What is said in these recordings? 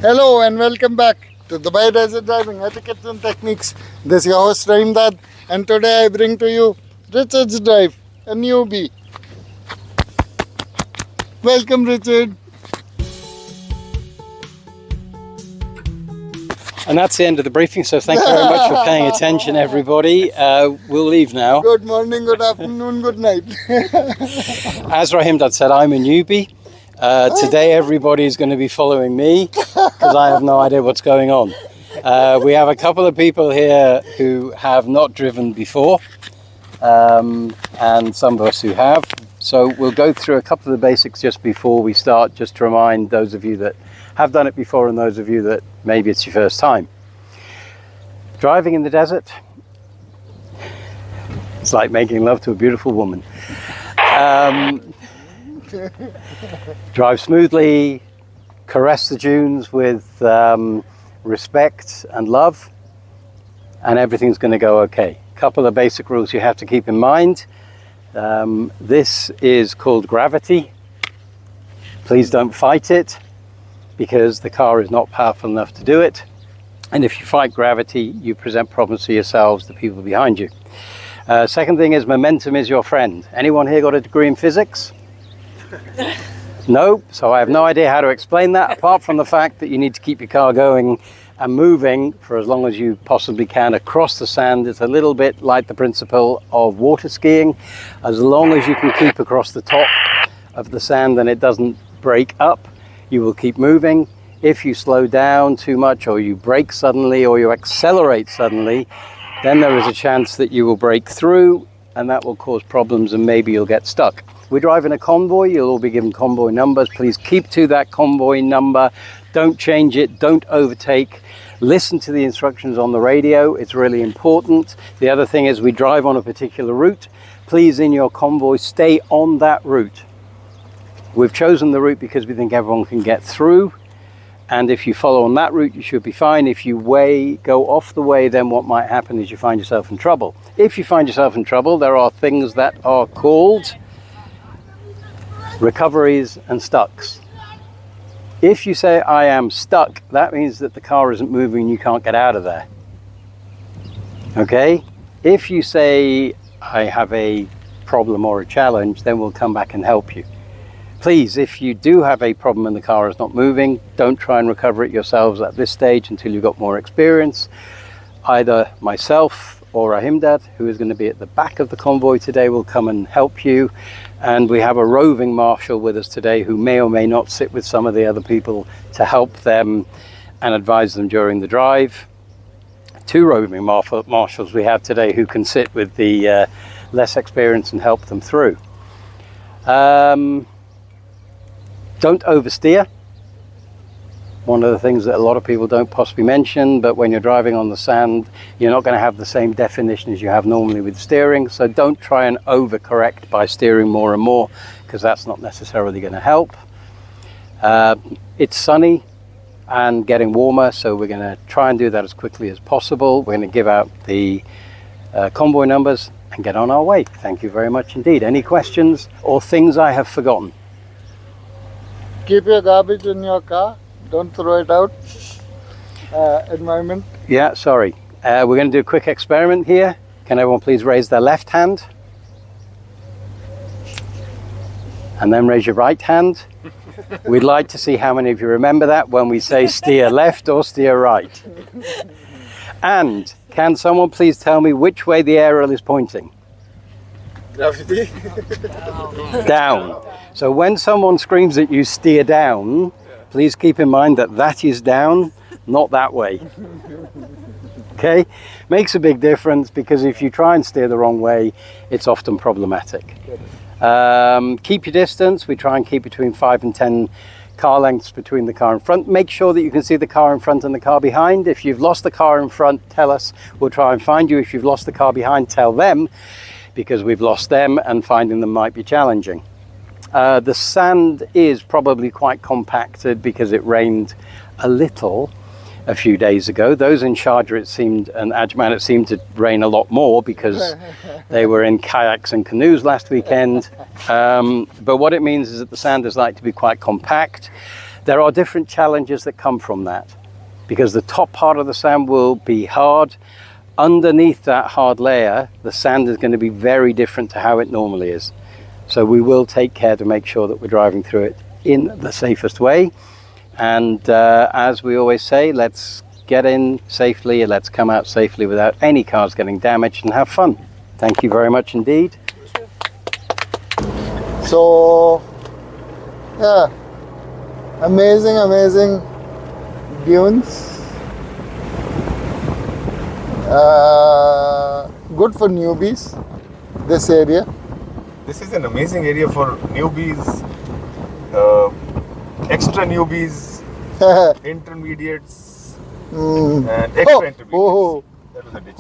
Hello and welcome back to Dubai Desert Driving Etiquettes and Techniques. This is your host Rahimdad, and today I bring to you Richard's Drive, a newbie. Welcome, Richard. And that's the end of the briefing, so thank you very much for paying attention, everybody. We'll leave now. Good morning, good afternoon, good night. As Rahimdad said, I'm a newbie. Today everybody's going to be following me because I have no idea what's going on. We have a couple of people here who have not driven before, and some of us who have. So we'll go through a couple of the basics just before we start, just to remind those of you that have done it before and those of you that maybe it's your first time. Driving in the desert, it's like making love to a beautiful woman. Drive smoothly, caress the dunes with respect and love, and everything's going to go okay. A couple of basic rules you have to keep in mind. This is called gravity. Please don't fight it, because the car is not powerful enough to do it. And if you fight gravity, you present problems to yourselves, the people behind you. Second thing is momentum is your friend. Anyone here got a degree in physics? No, so I have no idea how to explain that, apart from the fact that you need to keep your car going and moving for as long as you possibly can across the sand. It's a little bit like the principle of water skiing. As long as you can keep across the top of the sand and it doesn't break up, you will keep moving. If you slow down too much, or you brake suddenly, or you accelerate suddenly, then there is a chance that you will break through, and that will cause problems, and maybe you'll get stuck. We're driving a convoy. You'll all be given convoy numbers. Please keep to that convoy number. Don't change it. Don't overtake. Listen to the instructions on the radio. It's really important. The other thing is, we drive on a particular route. Please, in your convoy, stay on that route. We've chosen the route because we think everyone can get through. And if you follow on that route, you should be fine. If you go off the way, then what might happen is you find yourself in trouble. If you find yourself in trouble, there are things that are called recoveries and stucks. If you say, I am stuck, that means that the car isn't moving and you can't get out of there. Okay? If you say, I have a problem or a challenge, then we'll come back and help you. Please, if you do have a problem and the car is not moving, don't try and recover it yourselves at this stage until you've got more experience. Either myself or Rahimdad, who is going to be at the back of the convoy today, will come and help you. And we have a roving marshal with us today who may or may not sit with some of the other people to help them and advise them during the drive. Two roving marshals we have today who can sit with the less experienced and help them through. Don't oversteer. One of the things that a lot of people don't possibly mention, but when you're driving on the sand, you're not going to have the same definition as you have normally with steering. So don't try and overcorrect by steering more and more, because that's not necessarily going to help. It's sunny and getting warmer, so we're going to try and do that as quickly as possible. We're going to give out the convoy numbers and get on our way. Thank you very much indeed. Any questions or things I have forgotten? Keep your garbage in your car. Don't throw it out. Environment. Yeah, sorry. We're going to do a quick experiment here. Can everyone please raise their left hand? And then raise your right hand. We'd like to see how many of you remember that when we say steer left or steer right. And can someone please tell me which way the aerial is pointing? Down. So when someone screams at you, steer down, please keep in mind that that is down, not that way. Okay? Makes a big difference, because if you try and steer the wrong way, it's often problematic. Keep your distance. We try and keep between 5 and 10 car lengths between the car in front. Make sure that you can see the car in front and the car behind. If you've lost the car in front, tell us. We'll try and find you. If you've lost the car behind, tell them, because we've lost them and finding them might be challenging. The sand is probably quite compacted because it rained a little a few days ago. Those in Sharjah, it seemed, and Ajman, it seemed to rain a lot more because they were in kayaks and canoes last weekend. But what it means is that the sand is likely to be quite compact. There are different challenges that come from that, because the top part of the sand will be hard. Underneath that hard layer, the sand is going to be very different to how it normally is. So we will take care to make sure that we're driving through it in the safest way. And as we always say, let's get in safely, let's come out safely without any cars getting damaged, and have fun. Thank you very much indeed. So, yeah, amazing dunes. Good for newbies, this area. This is an amazing area for newbies, extra newbies, intermediates, and extra intermediates. That was a ditch.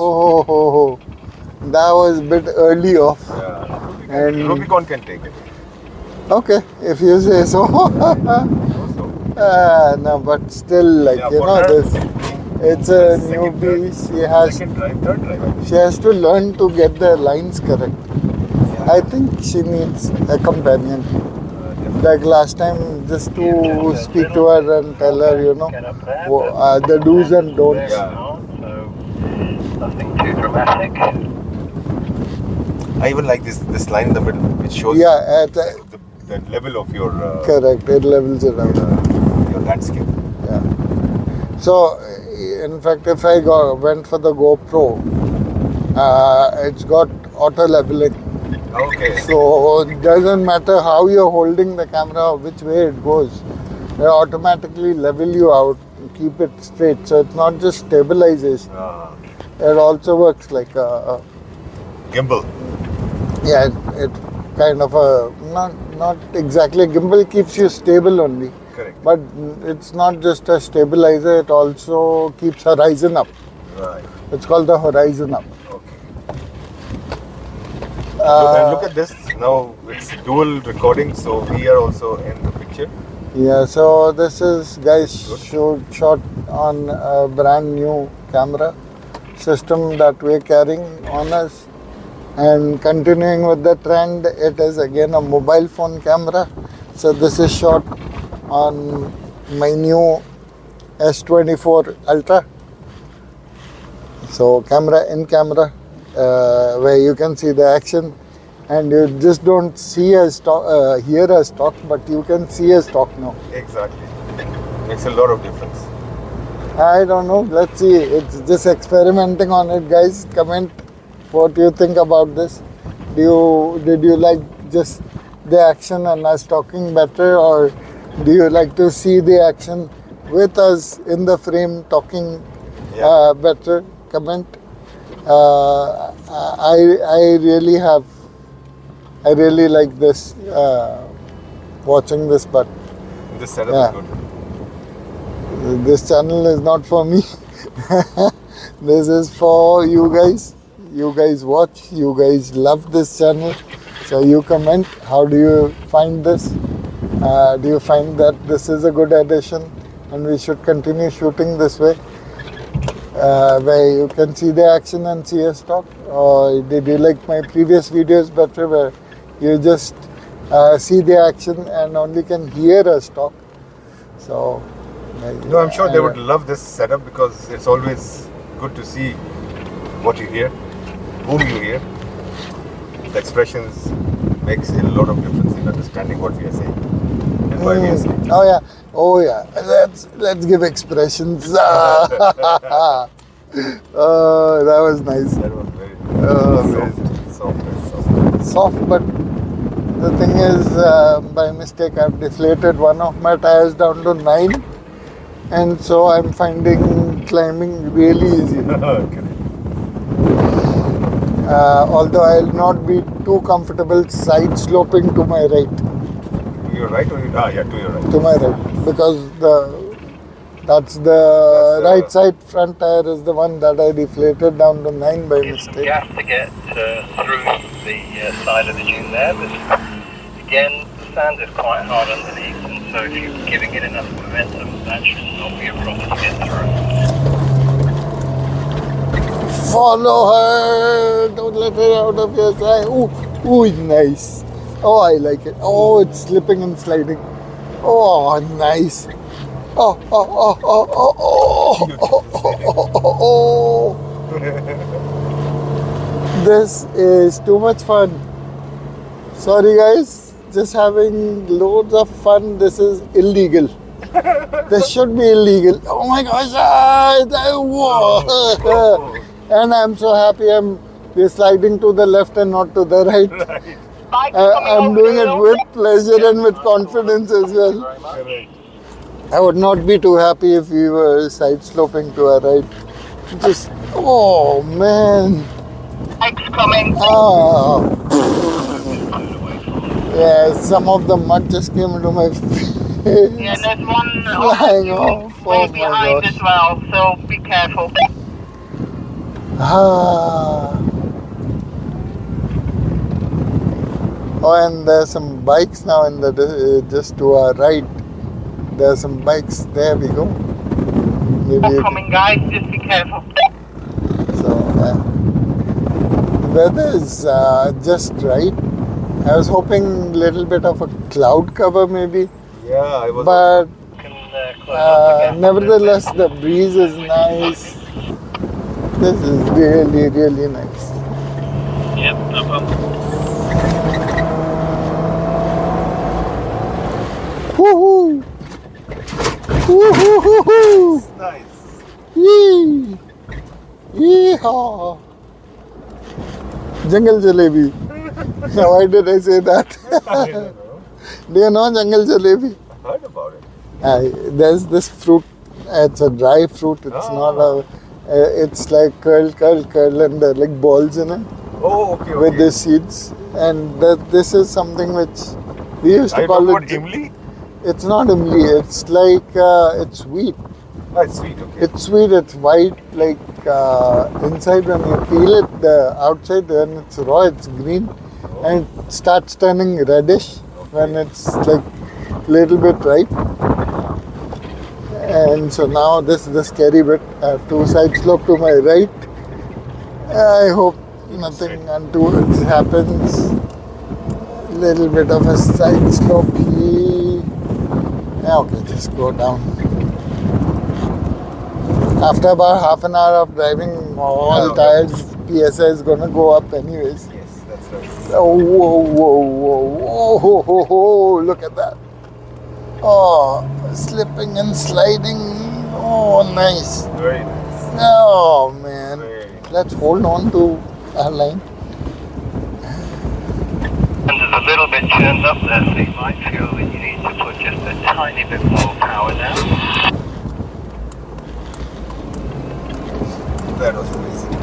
That was a bit early off. Yeah, And Rubicon can take it. okay, if you say so. No, but still, like, Yeah, you for know, her, this. It's a second, newbie. Second drive, third drive. She has to learn to get the lines correct. I think she needs a companion. Like last time, just to speak to her and tell her, you know, the do's and don'ts. Yeah. So nothing too dramatic. I even like this line in the middle, which shows Yeah, the level of your correct. It levels it out. your landscape. Yeah. So, in fact, if I went for the GoPro, it's got auto leveling. Okay. So it doesn't matter how you're holding the camera or which way it goes. They automatically level you out and keep it straight. So it's not just stabilization. It also works like a Gimbal. yeah, it kind of a not exactly. Gimbal keeps you stable only. Correct. But it's not just a stabilizer, it also keeps horizon up. Right. It's called the horizon up. Okay. And look at this. Now it's dual recording, so we are also in the picture. Yeah, so this is, guys, shot on a brand new camera system that we're carrying on us. And continuing with the trend, it is again a mobile phone camera. So this is shot on my new S24 Ultra. So camera in camera, where you can see the action, and you just don't see us talk, hear us talk, but you can see us talk now. Exactly. Makes a lot of difference. I don't know. Let's see. It's just experimenting on it, guys. Comment what you think about this. Did you like just the action and us talking better, or do you like to see the action with us in the frame talking better? Comment. I really like this. Watching this, but This setup is good. this channel is not for me. This is for you guys. You guys watch. You guys love this channel. So you comment. How do you find this? Do you find that this is a good addition and we should continue shooting this way? Where you can see the action and see us talk? Or did you like my previous videos better, where you just see the action and only can hear us talk? So, No, I'm sure they would love this setup, because it's always good to see what you hear, whom you hear. The expressions makes a lot of difference in understanding what we are saying and why we are saying. Oh yeah. Let's give expressions. That was nice. That was very soft. Soft, but the thing is, by mistake, I've deflated one of my tires down to 9, and so I'm finding climbing really easy. Although I'll not be too comfortable side sloping to my right. To your right or to your right? To my right, because that's the right side front tire is the one that I deflated down to 9 by mistake. You have to get through the side of the dune there, but again, the sand is quite hard underneath, and so if you're giving it enough momentum, that should not be a problem to get through. Follow her! Don't let her out of your sight. Ooh, nice. Oh, I like it. Oh, it's slipping and sliding. Oh, nice. Oh, oh, oh, oh, oh, oh, oh, oh. This is too much fun. Sorry guys, just having loads of fun. This is illegal. This should be illegal. Oh my gosh! Whoa. And I'm so happy we're sliding to the left and not to the right. I'm doing it with pleasure and with confidence as well. I would not be too happy if we were side sloping to our right. Just, oh man. Coming. Ah. Yeah, some of the mud just came into my face. Yeah, there's one Flying off. way Oh my behind gosh. as well, so be careful. Ah. Oh, and there's some bikes now in the just to our right. There's some bikes. There we go. Maybe Coming, guys, just be careful. so. Weather is just right. I was hoping a little bit of a cloud cover maybe, Yeah, I was. but nevertheless the breeze is nice. This is really, really nice. Yep, no problem. Woohoo! Woohoo! Nice. Yee! Yeehaw! Jungle jalebi. Why did I say that? I don't know. Do you know jungle jalebi? I heard about it. There's this fruit. It's a dry fruit. It's not a. It's like curl, and there are like balls in it Oh, okay. with the seeds. And this is something which we used to I call know it. about imli. It's not imli. It's like it's sweet. Ah, it's sweet. Okay. It's sweet. It's white. Like inside when you peel it, the outside when it's raw, it's green, and it starts turning reddish when it's like little bit ripe. And so now this is the scary bit. I have two side slope to my right. I hope nothing untoward happens. Little bit of a side slope here. Okay, just go down. After about half an hour of driving, all tires PSI is gonna go up anyways. Yes, that's right. Oh, whoa, whoa, whoa, whoa, whoa, whoa, look at that. Oh, slipping and sliding. Oh, nice. Very nice. Oh, man. Very nice. Let's hold on to our line. And there's a little bit turned up there, so you might feel that you need to put just a tiny bit more power down. That was amazing.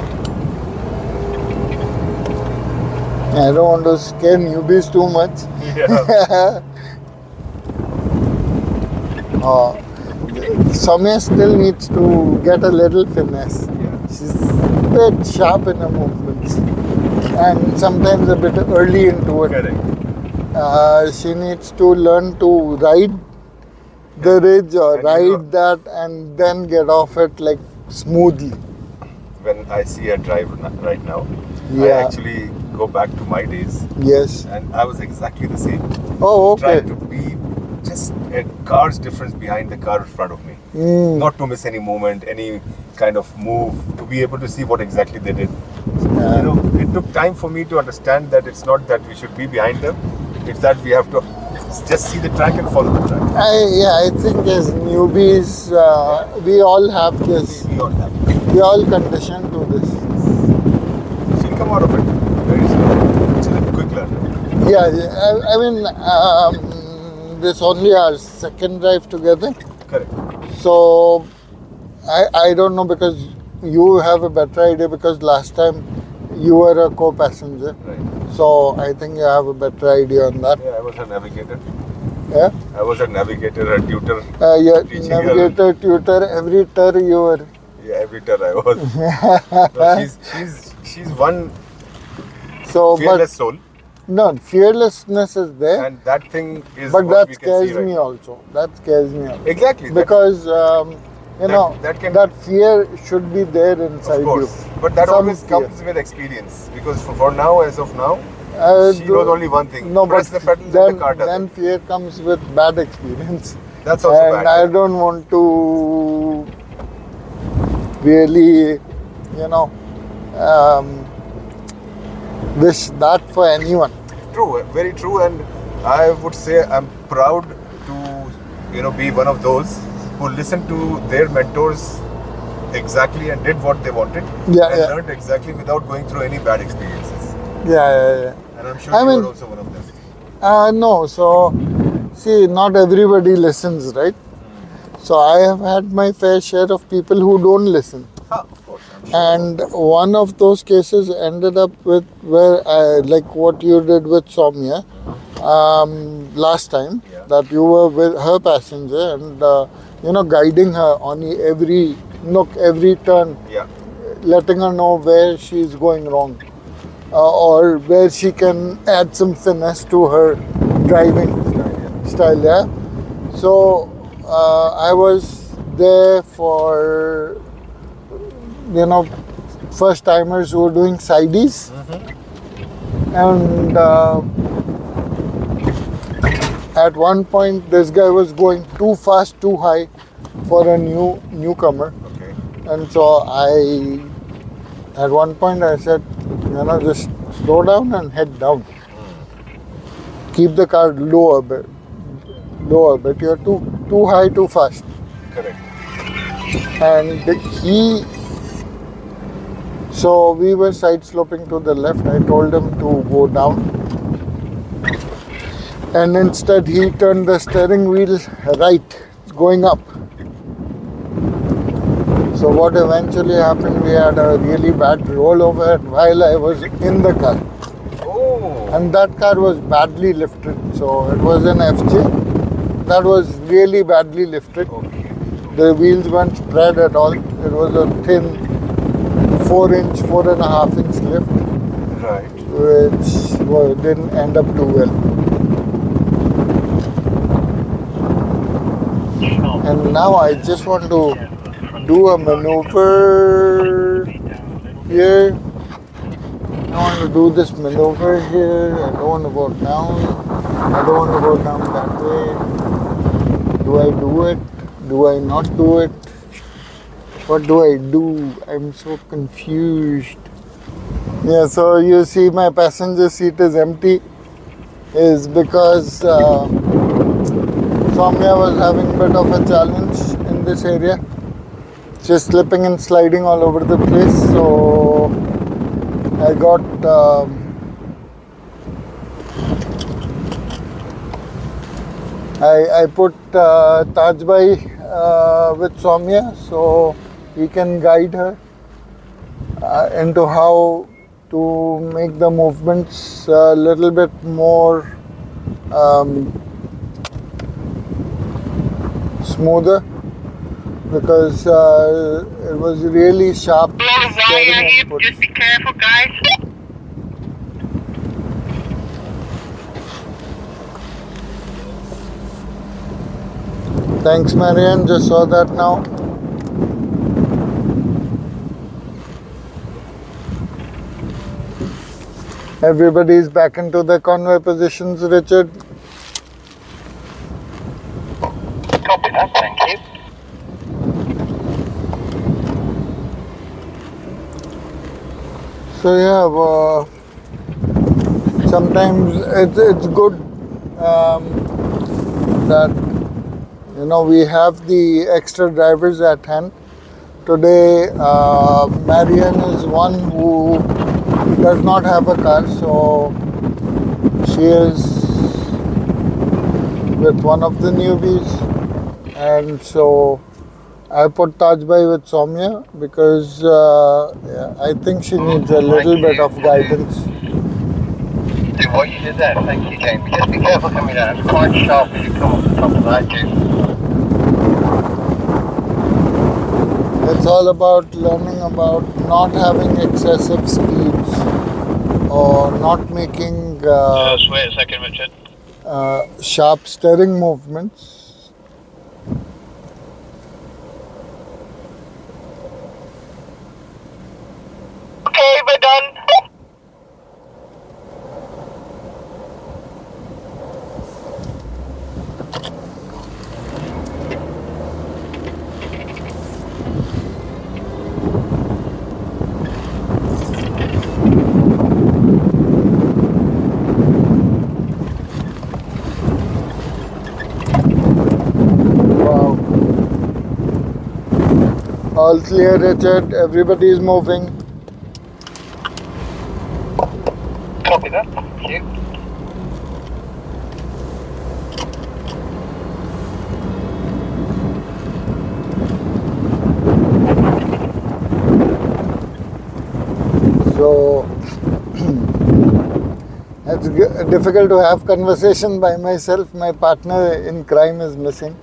I don't want to scare newbies too much. Yeah. Soumya still needs to get a little finesse. Yeah. She's a bit sharp in her movements and sometimes a bit early into it. Correct. She needs to learn to ride the ridge or And ride that and then get off it like smoothly. When I see her drive right now, I Yeah. actually go back to my days, Yes. and I was exactly the same. Oh, okay. Trying to be just a car's difference behind the car in front of me. Mm. Not to miss any moment, any kind of move, to be able to see what exactly they did. Yeah. You know, it took time for me to understand that it's not that we should be behind them, it's that we have to just see the track and follow the track. I think as newbies, we all have this. We all have it. We all conditioned to this. She'll come out of it very soon. She's a quick learner. Yeah, I mean, this only our second drive together. Correct. So, I don't know because you have a better idea because last time you were a co-passenger. Right. So, I think you have a better idea on that. Yeah, I was a navigator. Yeah? I was a navigator, a tutor. Yeah, Teaching navigator, tutor, every turn you were. Yeah, every turn I was. No, she's one So, fearless soul, no, fearlessness is there. and that thing is But what that we can see scares right me now. also. That scares me also. Exactly. Because, that fear should be there inside of course. you. But that Some always fear. comes with experience. Because for now, as of now, she do- knows only one thing. No, Press but the pedal and then, the car does then it. fear comes with bad experience. That's also and bad. I don't want to really, um, wish that for anyone. True, very true, and I would say I'm proud to, be one of those who listened to their mentors exactly and did what they wanted and learned exactly without going through any bad experiences. Yeah. And I'm sure you are also one of them. No, so see, not everybody listens, right? So I have had my fair share of people who don't listen. Of course, I'm sure. And one of those cases ended up with like what you did with Soumya last time, that you were with her passenger and guiding her on every nook, every turn, letting her know where she's going wrong or where she can add some finesse to her driving style. Yeah. So I was there for first timers who were doing sidees, and at one point this guy was going too fast, too high for a newcomer. Okay. And so at one point I said, just slow down and head down. Keep the car lower bit. You're too high, too fast. Correct. And so we were side sloping to the left. I told him to go down, and instead he turned the steering wheel right, going up. So what eventually happened, we had a really bad rollover while I was in the car. Oh. And that car was badly lifted. So it was an FJ that was really badly lifted. Okay. The wheels weren't spread at all. It was a thin 4.5 inch lift, Right. which didn't end up too well. And now I just want to do a maneuver here. I want to do this maneuver here. I don't want to go down. I don't want to go down that way. Do I do it? Do I not do it? What do I do? I'm so confused. Yeah, so you see my passenger seat is empty. Is because Soumya was having a bit of a challenge in this area. She's slipping and sliding all over the place. So I got I put Taj Bhai with Soumya, so he can guide her into how to make the movements a little bit more smoother, because it was really sharp. Just be careful, guys. Thanks, Marianne. Just saw that now. Everybody's back into their convoy positions, Richard. Copy that, thank you. So yeah, sometimes it's good that we have the extra drivers at hand. Today, Marianne is one who does not have a car, so she is with one of the newbies, and so I put Taj Bhai with Soumya because I think she needs a little bit of guidance. Do what you did there, thank you, Jamie. Just be careful coming down. It's quite sharp as you come off the top of that, Jamie. It's all about learning about not having excessive speeds or not making Just wait a second, Richard. sharp steering movements. Okay, we're done. All clear, Richard. Everybody is moving. Copy that. Thank you. So it's difficult to have conversation by myself. My partner in crime is missing.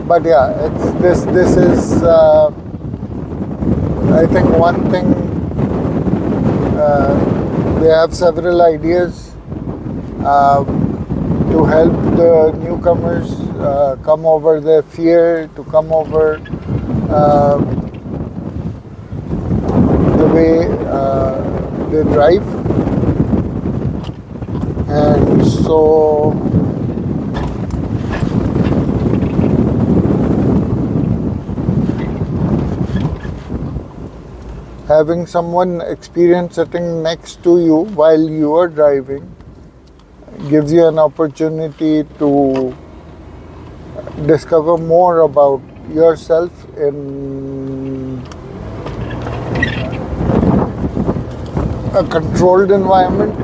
But yeah, it's this is I think one thing. They have several ideas to help the newcomers come over their fear, to come over the way they drive. And so having someone experienced sitting next to you while you are driving gives you an opportunity to discover more about yourself in a controlled environment.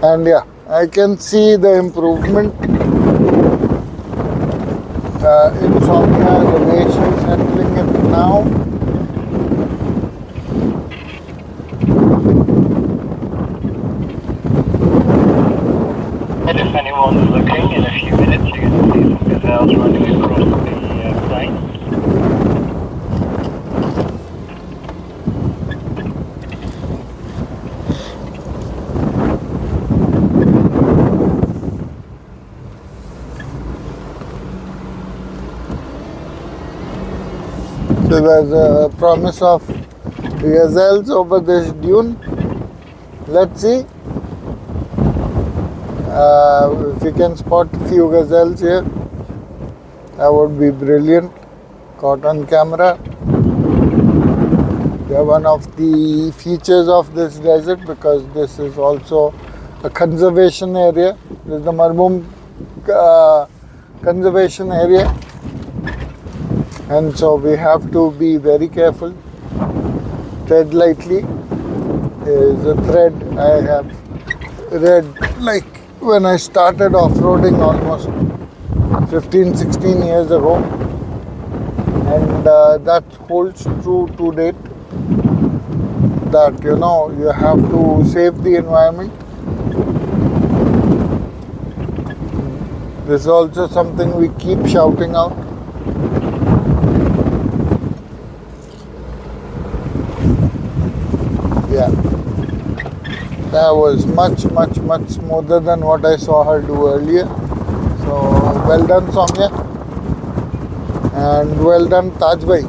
And yeah, I can see the improvement in Soumya, the way she's handling it now. And if anyone's looking, in a few minutes you're going to see some gazelles running across the plain. There was a promise of gazelles over this dune. Let's see if we can spot a few gazelles here. That would be brilliant. Caught on camera. They are one of the features of this desert because this is also a conservation area. This is the Marboom conservation area. And so we have to be very careful. Tread lightly is a thread I have read like when I started off-roading almost 15, 16 years ago. And that holds true to date. That, you know, you have to save the environment. This is also something we keep shouting out. Yeah, that was much smoother than what I saw her do earlier. So well done, Soumya, and well done, Taj Bhai.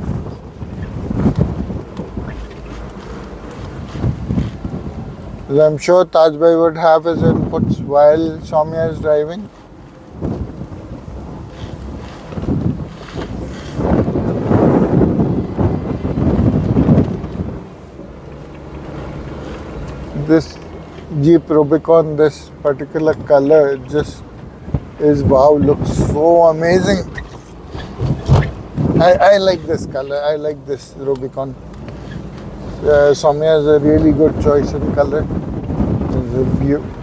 I'm sure Taj Bhai would have his inputs while Soumya is driving. This Jeep Rubicon, this particular color just is wow, looks so amazing. I like this color, I like this Rubicon. Soumya is a really good choice in color. It's a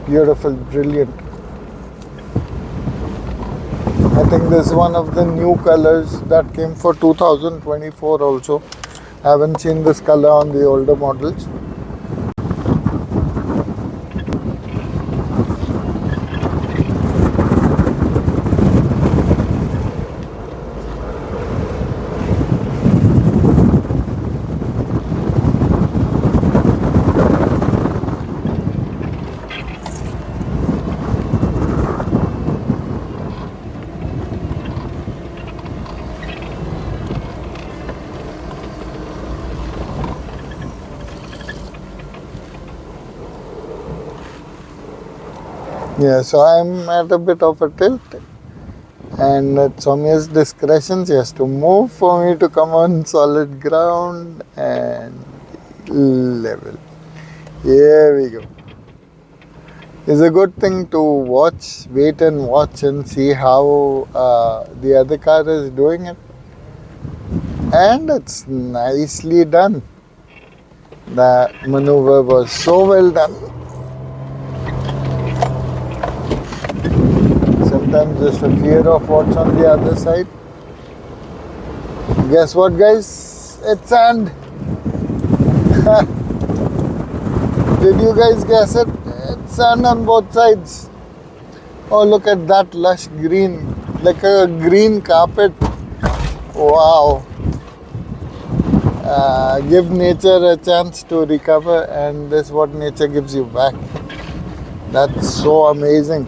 beautiful, brilliant. I think this is one of the new colors that came for 2024 also. I haven't seen this color on the older models. Yeah, so I'm at a bit of a tilt, and at Soumya's discretion, she has to move for me to come on solid ground and level. Here we go. It's a good thing to watch, wait and watch and see how the other car is doing it. And it's nicely done. The maneuver was so well done. Sometimes just a fear of what's on the other side. Guess what, guys? It's sand. Did you guys guess it? It's sand on both sides. Oh, look at that lush green, like a green carpet. Wow. Give nature a chance to recover, and this is what nature gives you back. That's so amazing.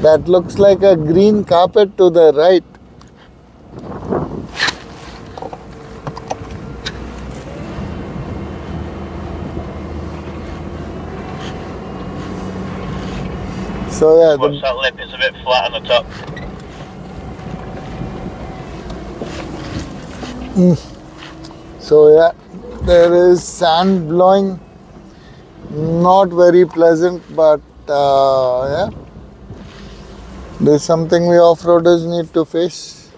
That looks like a green carpet to the right. So yeah, What's that lip? It's a bit flat on the top. So yeah, there is sand blowing. Not very pleasant, but yeah, there's something we off-roaders need to face.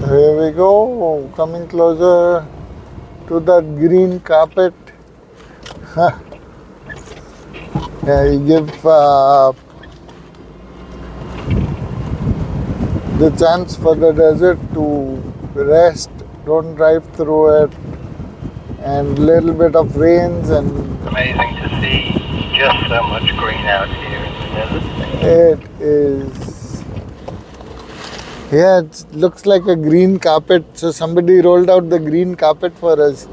Here we go, coming closer to that green carpet. Yeah, you give the chance for the desert to rest, don't drive through it, and little bit of rains, and Amazing to see just so much green out here in the desert. it is, yeah, it looks like a green carpet. So somebody rolled out the green carpet for us.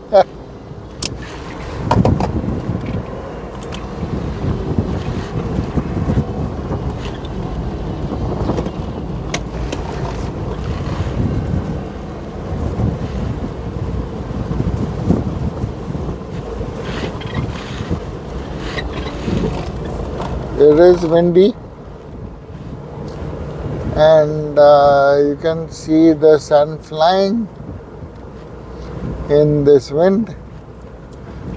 It is windy, and you can see the sun flying in this wind,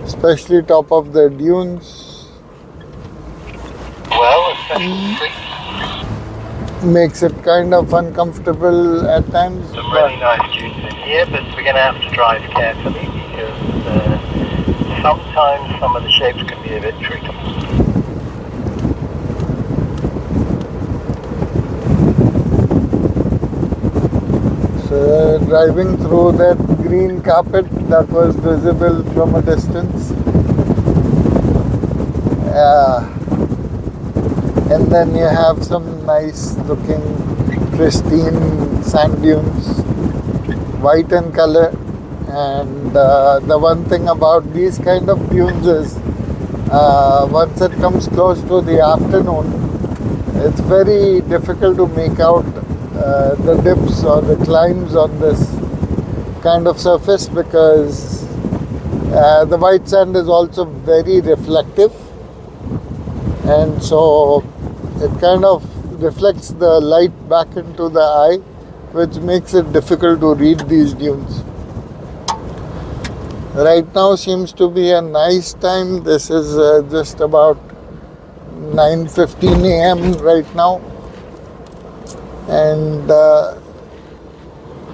especially top of the dunes. Well, especially Makes it kind of uncomfortable at times, some but really nice dunes in here, but we're going to have to drive carefully because sometimes some of the shapes can be a bit tricky. so driving through that green carpet that was visible from a distance. And then you have some nice looking pristine sand dunes, white in color. And the one thing about these kind of dunes is once it comes close to the afternoon, it's very difficult to make out the dips or the climbs on this kind of surface, because the white sand is also very reflective, and so it kind of reflects the light back into the eye, which makes it difficult to read these dunes. Right now seems to be a nice time. This is just about 9:15 a.m. right now, and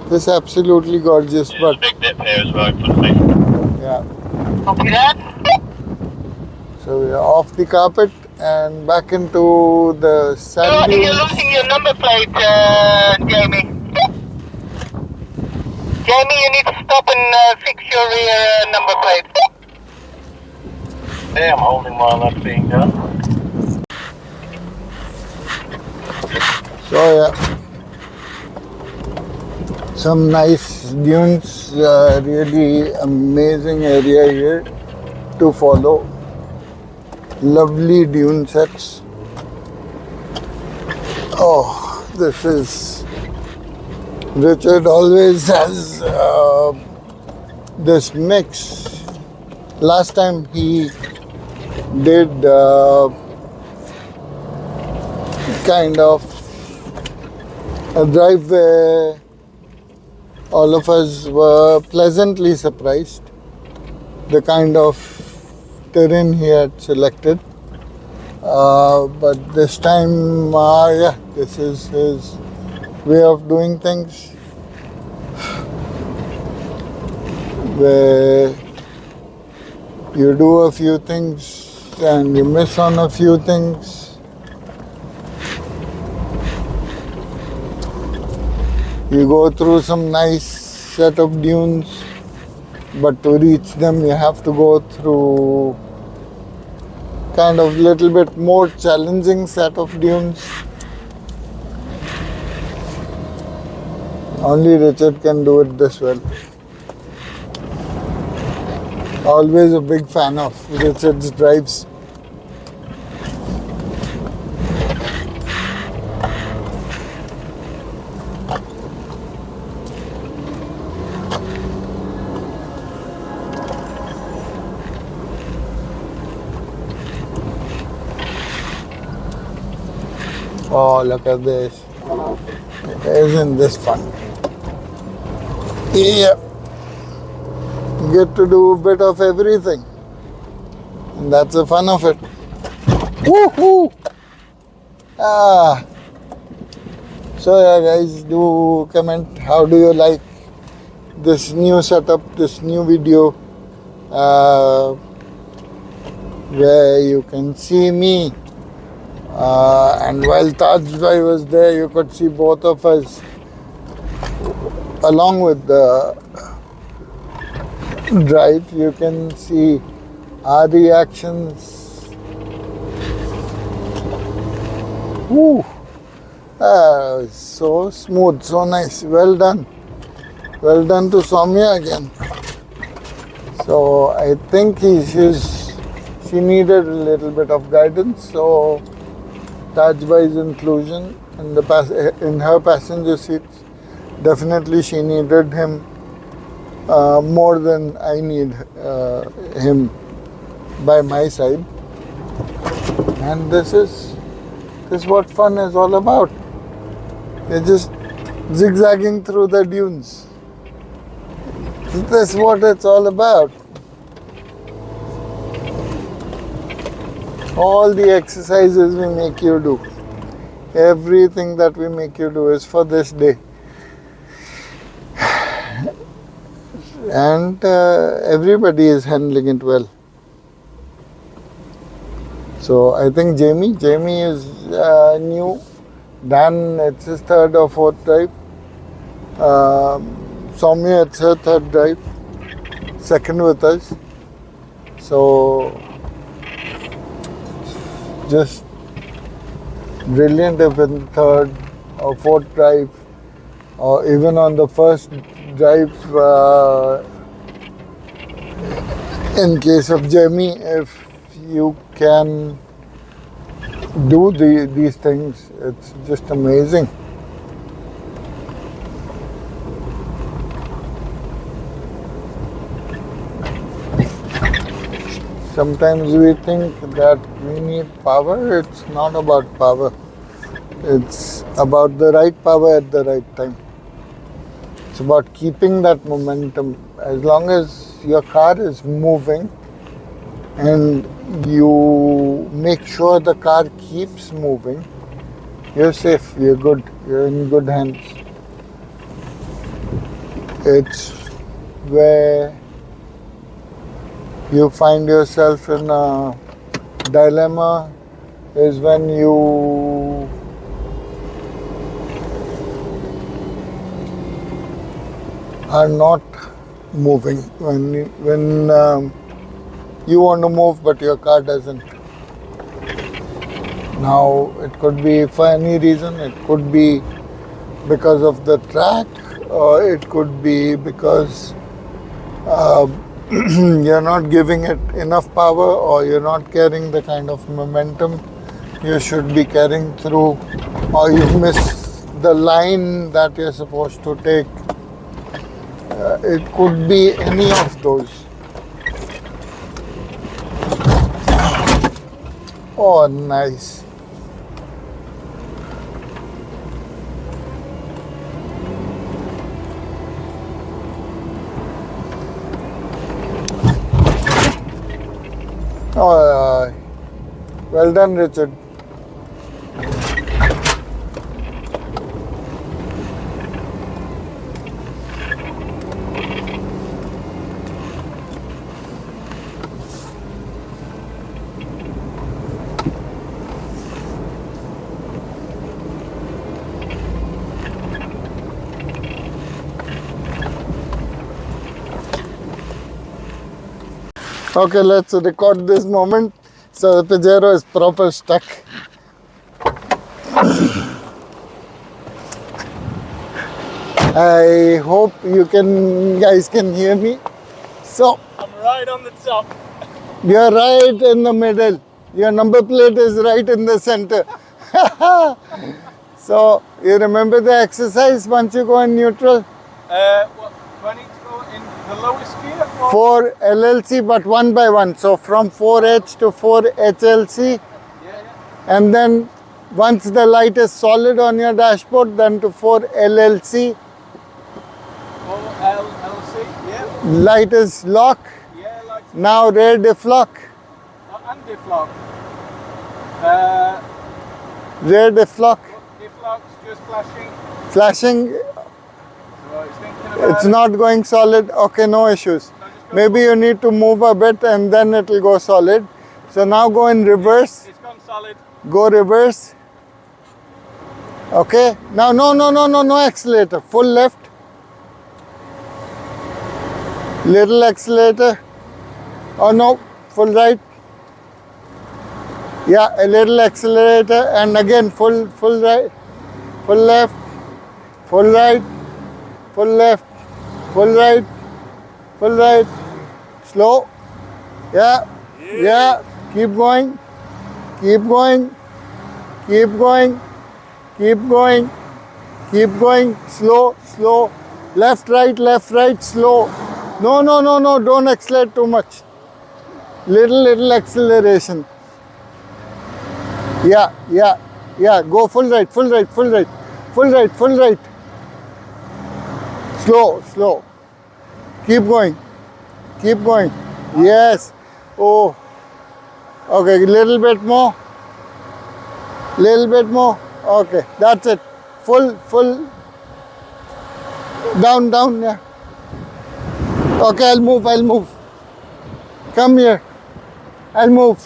this is absolutely gorgeous. There's a But big dip here as well in front of me. yeah, Copy that? so we are off the carpet and back into the sand You're dunes. losing your number plate, Jamie. Jamie, you need to stop and fix your rear number plate. Hey, I'm holding while that's being done. So yeah, some nice dunes, really amazing area here to follow. Lovely dune sets. Oh, this is... Richard always has this mix. Last time he did kind of a drive where all of us were pleasantly surprised. The kind of terrain he had selected. But this time, yeah, this is his way of doing things, where you do a few things and you miss on a few things. You go through some nice set of dunes, but to reach them you have to go through kind of little bit more challenging set of dunes. Only Richard can do it this well. Always a big fan of Richard's drives. Oh, look at this. Isn't this fun? Yeah. You get to do a bit of everything. And that's the fun of it. Woohoo! Ah. So yeah, guys, do comment. How do you like this new setup, this new video, where you can see me. And while Taj Bhai was there, you could see both of us along with the drive. You can see our reactions. Woo! So smooth, so nice. Well done. Well done to Soumya again. So I think she needed a little bit of guidance. So Taj Bhai's inclusion in her passenger seats, definitely she needed him more than I need him by my side. And this is what fun is all about. You're just zigzagging through the dunes. That's what it's all about. All the exercises we make you do, everything that we make you do is for this day. And everybody is handling it well. So I think Jamie is new. Dan, it's his third or fourth drive. Soumya, it's her third drive. Second with us. So just brilliant if in third or fourth drive, or even on the first drive, in case of Jamie, if you can do these things, it's just amazing. Sometimes we think that we need power. It's not about power. It's about the right power at the right time. It's about keeping that momentum. As long as your car is moving and you make sure the car keeps moving, you're safe, you're good, you're in good hands. It's where you find yourself in a dilemma is when you are not moving, when you want to move but your car doesn't. Now it could be for any reason, it could be because of the track, or it could be because you're not giving it enough power, or you're not carrying the kind of momentum you should be carrying through, or you miss the line that you're supposed to take. It could be any of those. Oh, nice. Oh, well done, Richard. Okay, let's record this moment. So the Pajero is proper stuck. I hope you guys can hear me. So I'm right on the top. you're right in the middle. Your number plate is right in the center. So you remember the exercise once you go in neutral? What, do I need to go in the lowest gear? Or? 4 LLC, but one by one. So from 4H to 4HLC. And then once the light is solid on your dashboard, then to 4 LLC. 4 LLC, yeah. Light is lock. Yeah, like Now rear diff lock. and diff lock. Rear diff lock. Diff lock's just flashing. Flashing. So it's thinking about It's not going solid. Okay, no issues. Maybe you need to move a bit and then it will go solid. So now go in reverse. It's gone solid. Go reverse. Okay. Now no accelerator. Full left. Little accelerator. Oh no, full right. Yeah, a little accelerator and again full right, full left, full right, full left, full right, full right. Slow. Yeah. Keep going. Keep going. Keep going. Keep going. Keep going. Slow. Left, right, slow. No. Don't accelerate too much. Little acceleration. Yeah. Go full right. Slow. Keep going. Yes. Oh. Okay, little bit more. Okay, that's it. Full. Down, yeah. Okay, I'll move. Come here. I'll move.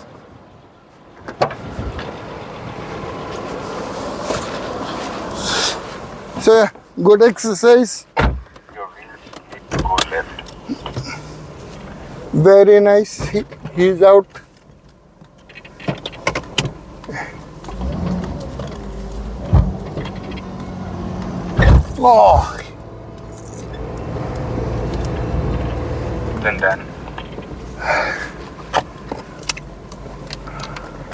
So, yeah, good exercise. Your wheels need to go left. Very nice. He's out. Oh. Then done.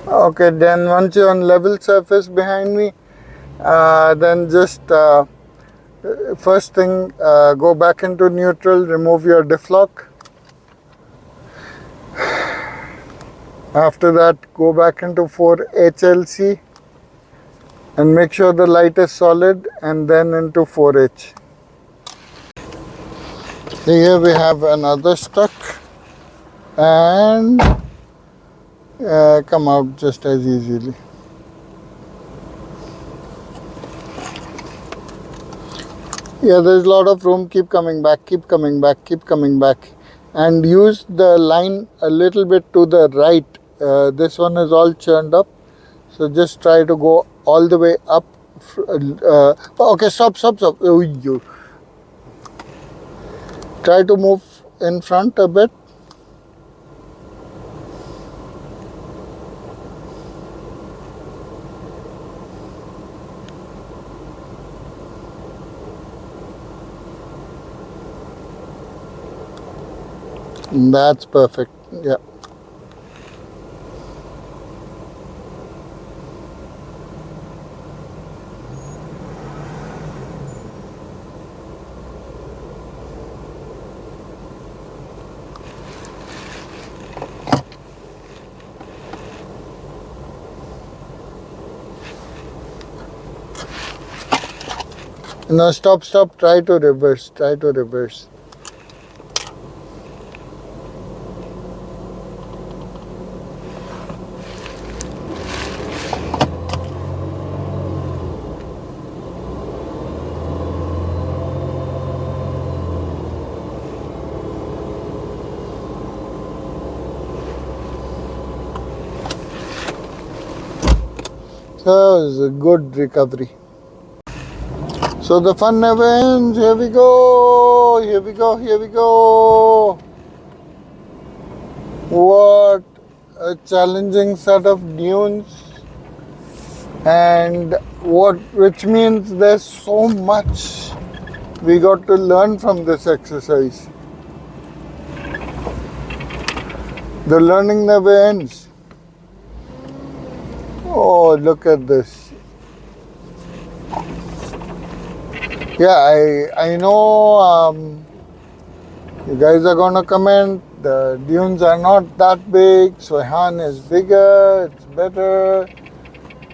Okay, then once you're on level surface behind me, then just first thing, go back into neutral, remove your diff lock. After that, go back into 4HLC and make sure the light is solid, and then into 4H. Here we have another stuck, and come out just as easily. Yeah, there's a lot of room. Keep coming back, and use the line a little bit to the right. This one is all churned up, so just try to go all the way up. Okay, stop. Oh, you. Try to move in front a bit. That's perfect. Yeah. No, stop. Try to reverse. So it was a good recovery. So the fun never ends. Here we go. What a challenging set of dunes, and which means there's so much we got to learn from this exercise. The learning never ends. Oh, look at this. Yeah, I know you guys are gonna comment the dunes are not that big, Sohan is bigger, it's better.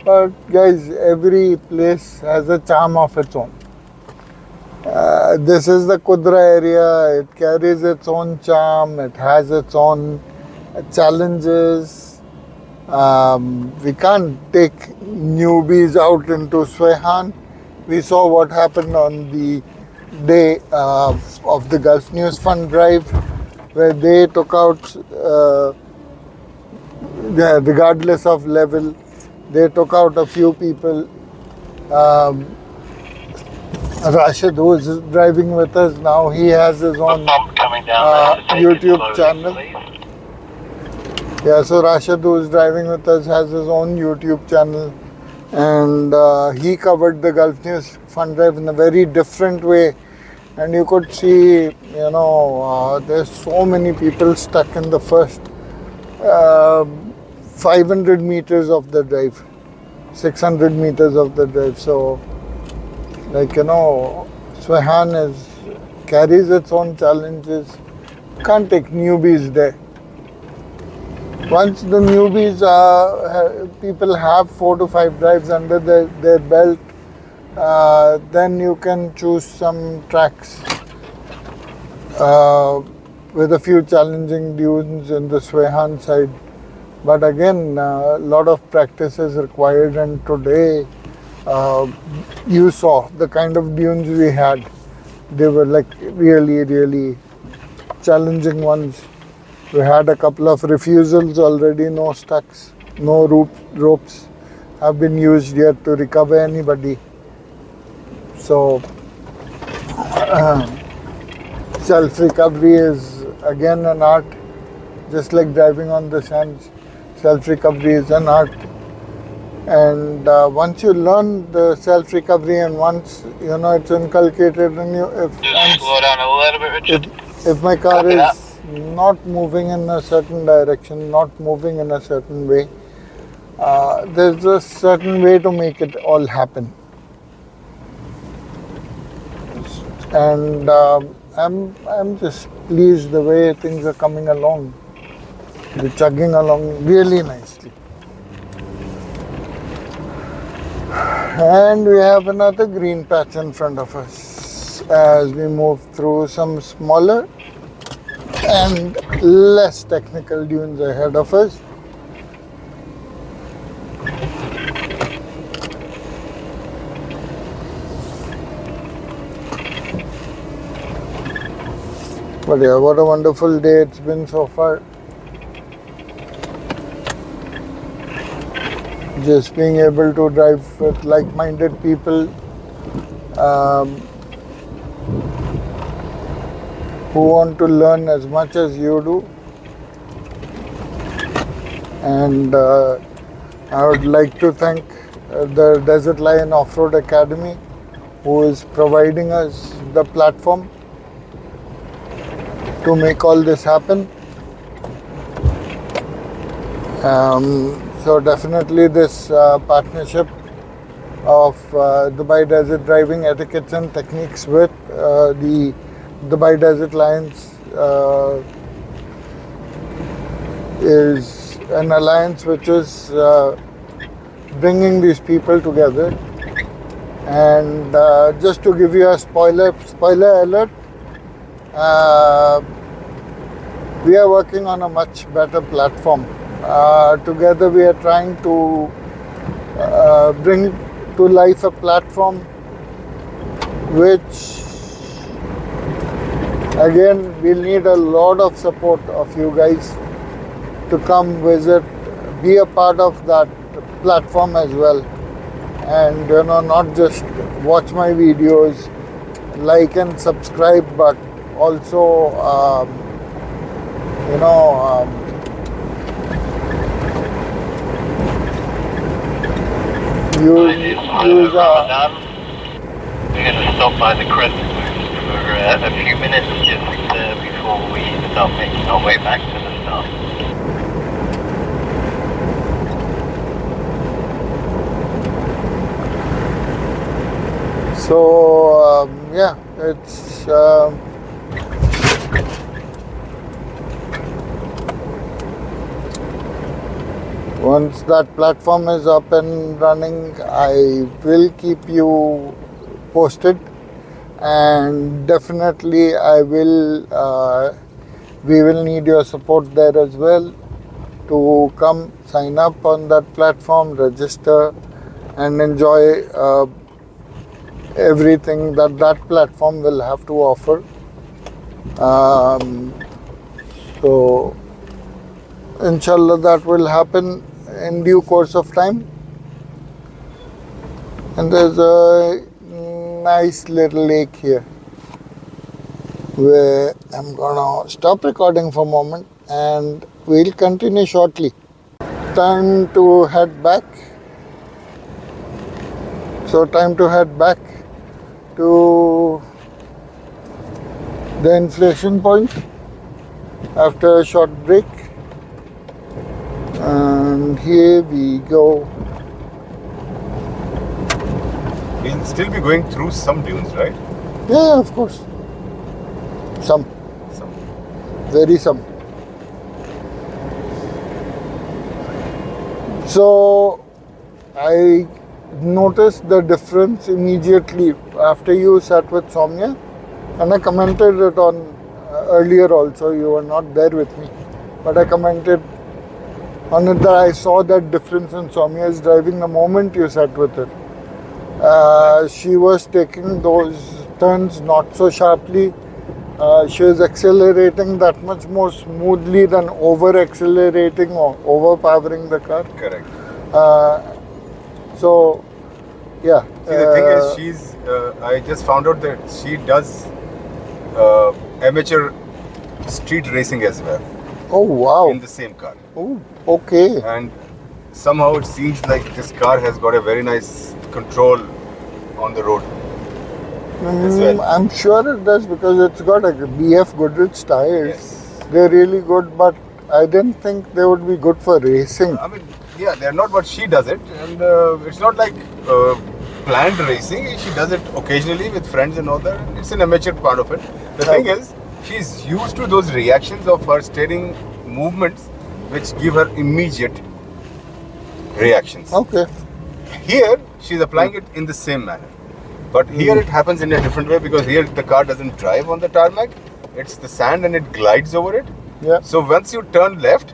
But guys, every place has a charm of its own. This is the Kudra area, it carries its own charm, it has its own challenges. We can't take newbies out into Sohan. We saw what happened on the day of the Gulf News Fund drive, where they took out, regardless of level, they took out a few people. Rashid, who is driving with us now, he has his own YouTube channel. Yeah, so Rashid, who is driving with us, has his own YouTube channel. And he covered the Gulf News Fund Drive in a very different way, and you could see, there's so many people stuck in the first 500 meters of the drive, 600 meters of the drive. So, Sohan carries its own challenges. Can't take newbies there. Once the newbies, people have 4 to 5 drives under their belt, then you can choose some tracks with a few challenging dunes in the Sohan side. But again, a lot of practice is required, and today you saw the kind of dunes we had. They were like really, really challenging ones. We had a couple of refusals already, no stucks, no ropes have been used yet to recover anybody. So, self-recovery is again an art, just like driving on the sands. Self-recovery is an art. And once you learn the self-recovery, and once it's inculcated in you, slow down a little bit, Richard. If my car is not moving in a certain direction, not moving in a certain way, there's a certain way to make it all happen. And I'm just pleased the way things are coming along. They're chugging along really nicely. And we have another green patch in front of us as we move through some smaller and less technical dunes ahead of us. But yeah, what a wonderful day it's been so far. Just being able to drive with like-minded people who want to learn as much as you do. And I would like to thank the Desert Lion Off-Road Academy, who is providing us the platform. to make all this happen. So definitely this partnership of Dubai Desert Driving Etiquettes and Techniques with the Dubai Desert Alliance is an alliance which is bringing these people together. And just to give you a spoiler alert, we are working on a much better platform. Together we are trying to bring to life a platform which, again, we'll need a lot of support of you guys to come visit, be a part of that platform as well. And not just watch my videos, like and subscribe, but also We're going to stop by the crescent moon for a few minutes just before we start making our way back to the start. So yeah, it's once that platform is up and running, I will keep you posted, and definitely we will need your support there as well to come sign up on that platform, register, and enjoy everything that platform will have to offer. So inshallah that will happen in due course of time. And there's a nice little lake here where I'm gonna stop recording for a moment and we'll continue shortly. Time to head back. So time to head back to the inflation point after a short break. And here we go. We'll still be going through some dunes, right? Yeah, of course. Some. Very some. So I noticed the difference immediately after you sat with Soumya, and I commented it on earlier also. You were not there with me, but I commented on it that I saw that difference in Soumya's driving the moment you sat with her. She was taking those turns not so sharply. She was accelerating that much more smoothly than over-accelerating or overpowering the car. Correct. So, yeah. See, the thing is, I just found out that she does amateur street racing as well. Oh, wow. In the same car. Oh, okay. And somehow it seems like this car has got a very nice control on the road. As well. I'm sure it does because it's got a BF Goodrich tires. Yes. They're really good, but I didn't think they would be good for racing. I mean, yeah, they're not, but she does it, and it's not like planned racing. She does it occasionally with friends and all that. It's an amateur part of it. The thing is, she's used to those reactions of her steering movements, which give her immediate reactions. Okay. Here, she's applying it in the same manner. But here it happens in a different way because here the car doesn't drive on the tarmac. It's the sand and it glides over it. Yeah. So once you turn left,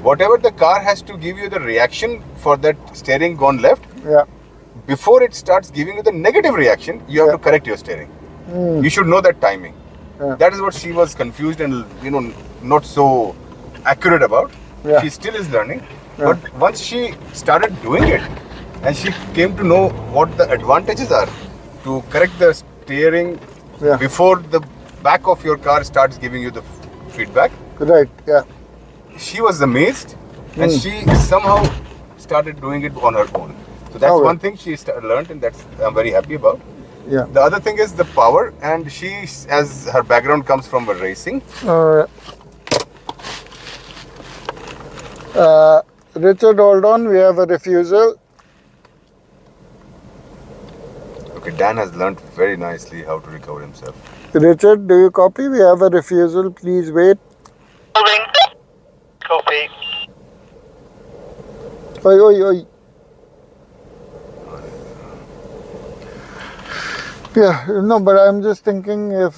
whatever the car has to give you the reaction for that steering gone left, Yeah. before it starts giving you the negative reaction, you have to correct your steering. You should know that timing. Yeah. That is what she was confused and not so accurate about. Yeah. She still is learning. But once she started doing it, and she came to know what the advantages are to correct the steering before the back of your car starts giving you the feedback. Right, yeah. She was amazed and she somehow started doing it on her own. So that's one thing she learned, and that's I'm very happy about. Yeah. The other thing is the power, and she, as her background comes from racing. Richard, hold on. We have a refusal. Okay, Dan has learnt very nicely how to recover himself. Richard, do you copy? We have a refusal. Please wait. Moving. Copy. Oi, oi, oi. Yeah, no, but I'm just thinking if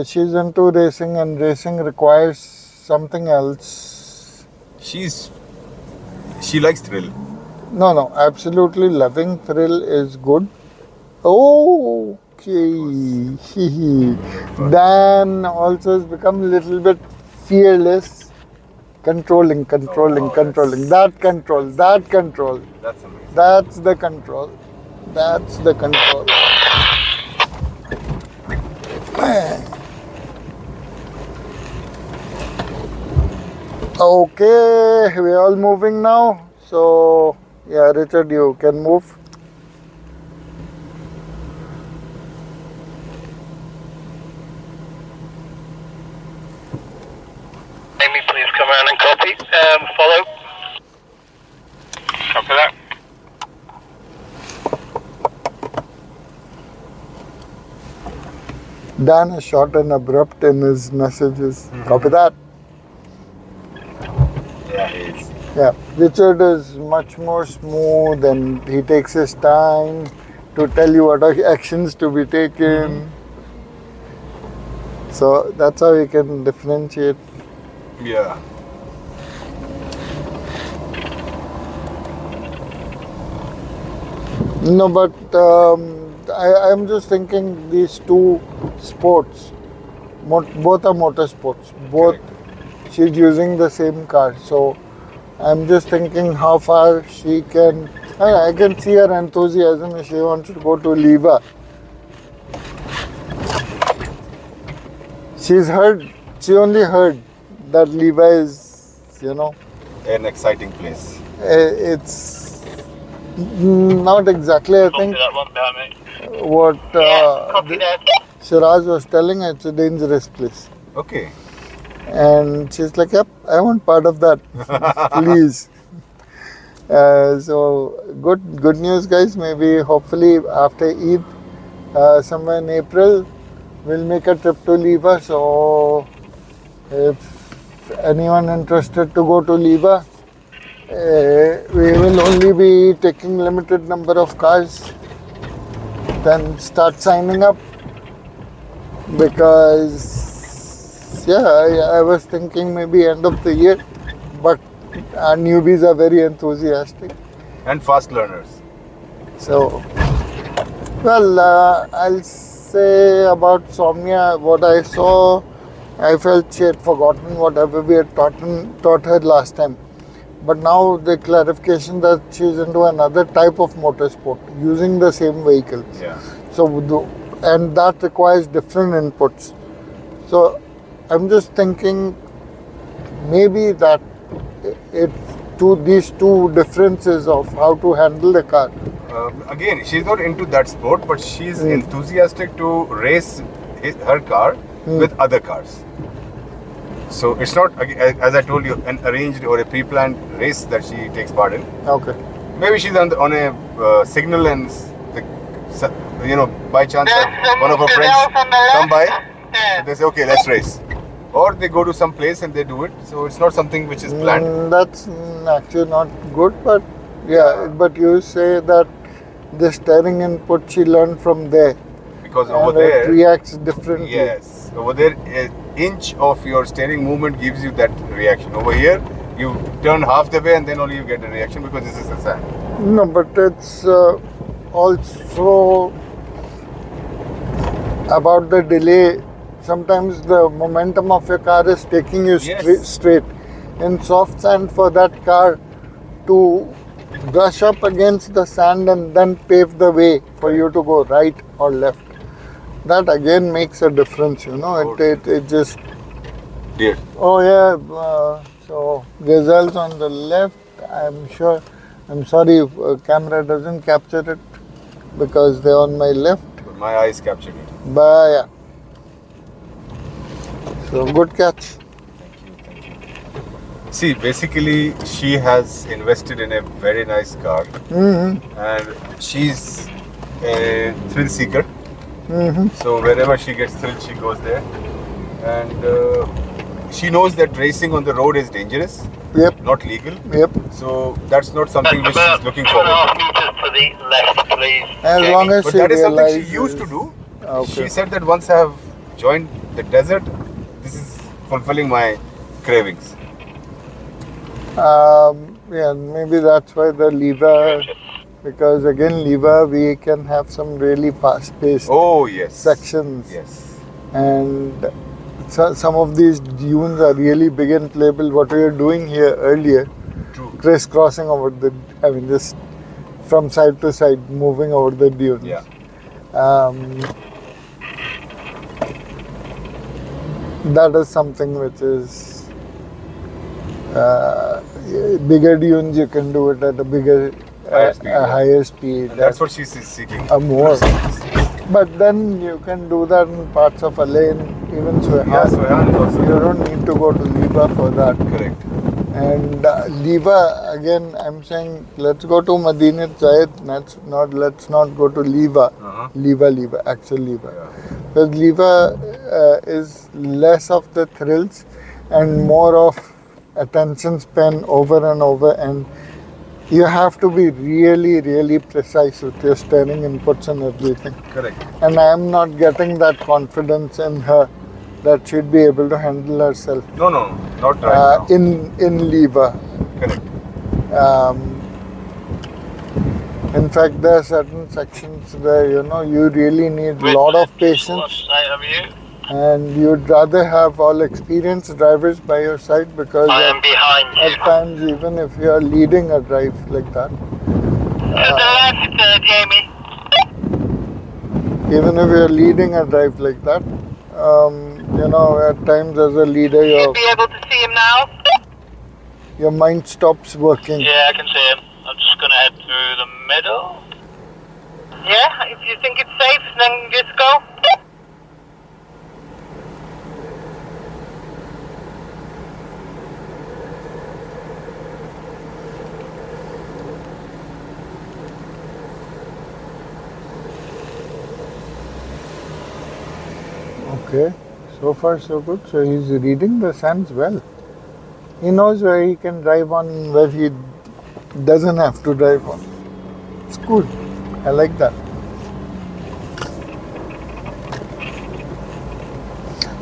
she's into racing and racing requires something else. She likes thrill. No, absolutely loving thrill is good. Okay. Dan also has become a little bit fearless. Controlling. That control. That's amazing. That's the control. Okay, we're all moving now. So, yeah, Richard, you can move. Amy, please come around and copy. Follow. Copy that. Dan is short and abrupt in his messages. Copy that. Yeah, he is. Yeah, Richard is much more smooth and he takes his time to tell you what are actions to be taken. So that's how you can differentiate. Yeah. No, but I'm just thinking these two sports, both are motorsports. Both, she's using the same car. So I'm just thinking how far she can. I can see her enthusiasm if she wants to go to Liva. She only heard that Liva is, An exciting place. it's not exactly, I think, Copy that one behind me. what Copy that. Shiraz was telling her. It's a dangerous place. Okay. And she's like, yep, I want part of that, please. So good news, guys. Maybe hopefully after Eid, somewhere in April, we'll make a trip to Liva. So if anyone interested to go to Liva, we will only be taking limited number of cars. Then start signing up, because I was thinking maybe end of the year, but our newbies are very enthusiastic. And fast learners. So, well, I'll say about Soumya, what I saw, I felt she had forgotten whatever we had taught her last time. But now the clarification that she's into another type of motorsport using the same vehicle. Yeah. And that requires different inputs. So I'm just thinking maybe that these two differences of how to handle the car. Again, she's not into that sport, but she's enthusiastic to race her car with other cars. So it's not, as I told you, an arranged or a pre-planned race that she takes part in. Okay. Maybe she's on a signal and by chance one of her friends come by, so they say, okay, let's race. Or they go to some place and they do it. So it's not something which is planned. That's actually not good, but but you say that the steering input she learned from there. Because and over there, it reacts differently. yes, over there, an inch of your steering movement gives you that reaction. Over here, you turn half the way and then only you get a reaction because this is the sand. No, but it's also about the delay. Sometimes the momentum of your car is taking you straight. In soft sand, for that car to brush up against the sand and then pave the way for you to go right or left, that again makes a difference, It just... Dear. Oh yeah, so gazelles on the left, I'm sorry if camera doesn't capture it because they're on my left. but my eyes captured it. But yeah. So good catch. Thank you. See, basically, she has invested in a very nice car, and she's a thrill seeker. So wherever she gets thrilled, she goes there, and she knows that racing on the road is dangerous, Yep. not legal. Yep. So that's not something which she's looking forward to. 2.5 meters to the left, please. As Jamie. long as But she that is something she realizes. used to do. Okay. She said that once I have joined the desert, this is fulfilling my cravings. Yeah, maybe that's why the lever, because again lever we can have some really fast-paced Oh yes. sections, Yes. and some of these dunes are really big and playable. What we were doing here earlier, True. crisscrossing over just from side to side, moving over the dunes. Yeah. That is something which is bigger dunes. You can do it at a bigger, Higher speed, yeah. higher speed. And that's what she's seeking. More. But then you can do that in parts of a lane, even Suhan. Yeah, Suhan is also You don't need to go to Liva for that. correct. And Liva, again, I'm saying let's go to Madinat Zayed. Let's not go to Liva. Liva, actual Liva. Yeah. Because Liva is less of the thrills and more of attention span over and over, and you have to be really, really precise with your steering inputs and everything. Correct. And I am not getting that confidence in her that she'd be able to handle herself No, not right now. in Liva. Correct. In fact, there are certain sections where you really need a lot of patience, What state of you? and you'd rather have all experienced drivers by your side, because I am behind at you. times, even if you are leading a drive like that, To the left, Jamie. even if you're leading a drive like that, at times as a leader, You'll be able to see him now? your mind stops working. Yeah, I can see him. I'm just going to head through the middle. Yeah, if you think it's safe, then just go. Okay, so far so good. So he's reading the sands well. He knows where he can drive on, where he doesn't have to drive on. It's cool. I like that.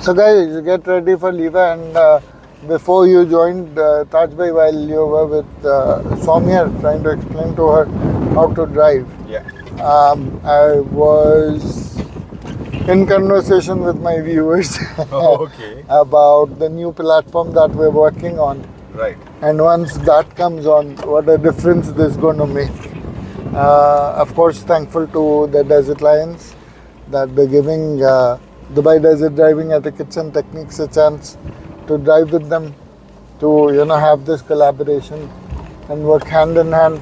So guys, get ready for Liva, and before you joined Taj Bhai, while you were with Soumya trying to explain to her how to drive, Yeah. I was in conversation with my viewers Oh, okay. about the new platform that we're working on. Right. And once that comes on, what a difference this is going to make. Of course, thankful to the Desert Lions that they're giving Dubai Desert Driving Etiquettes and Techniques a chance to drive with them, to have this collaboration and work hand in hand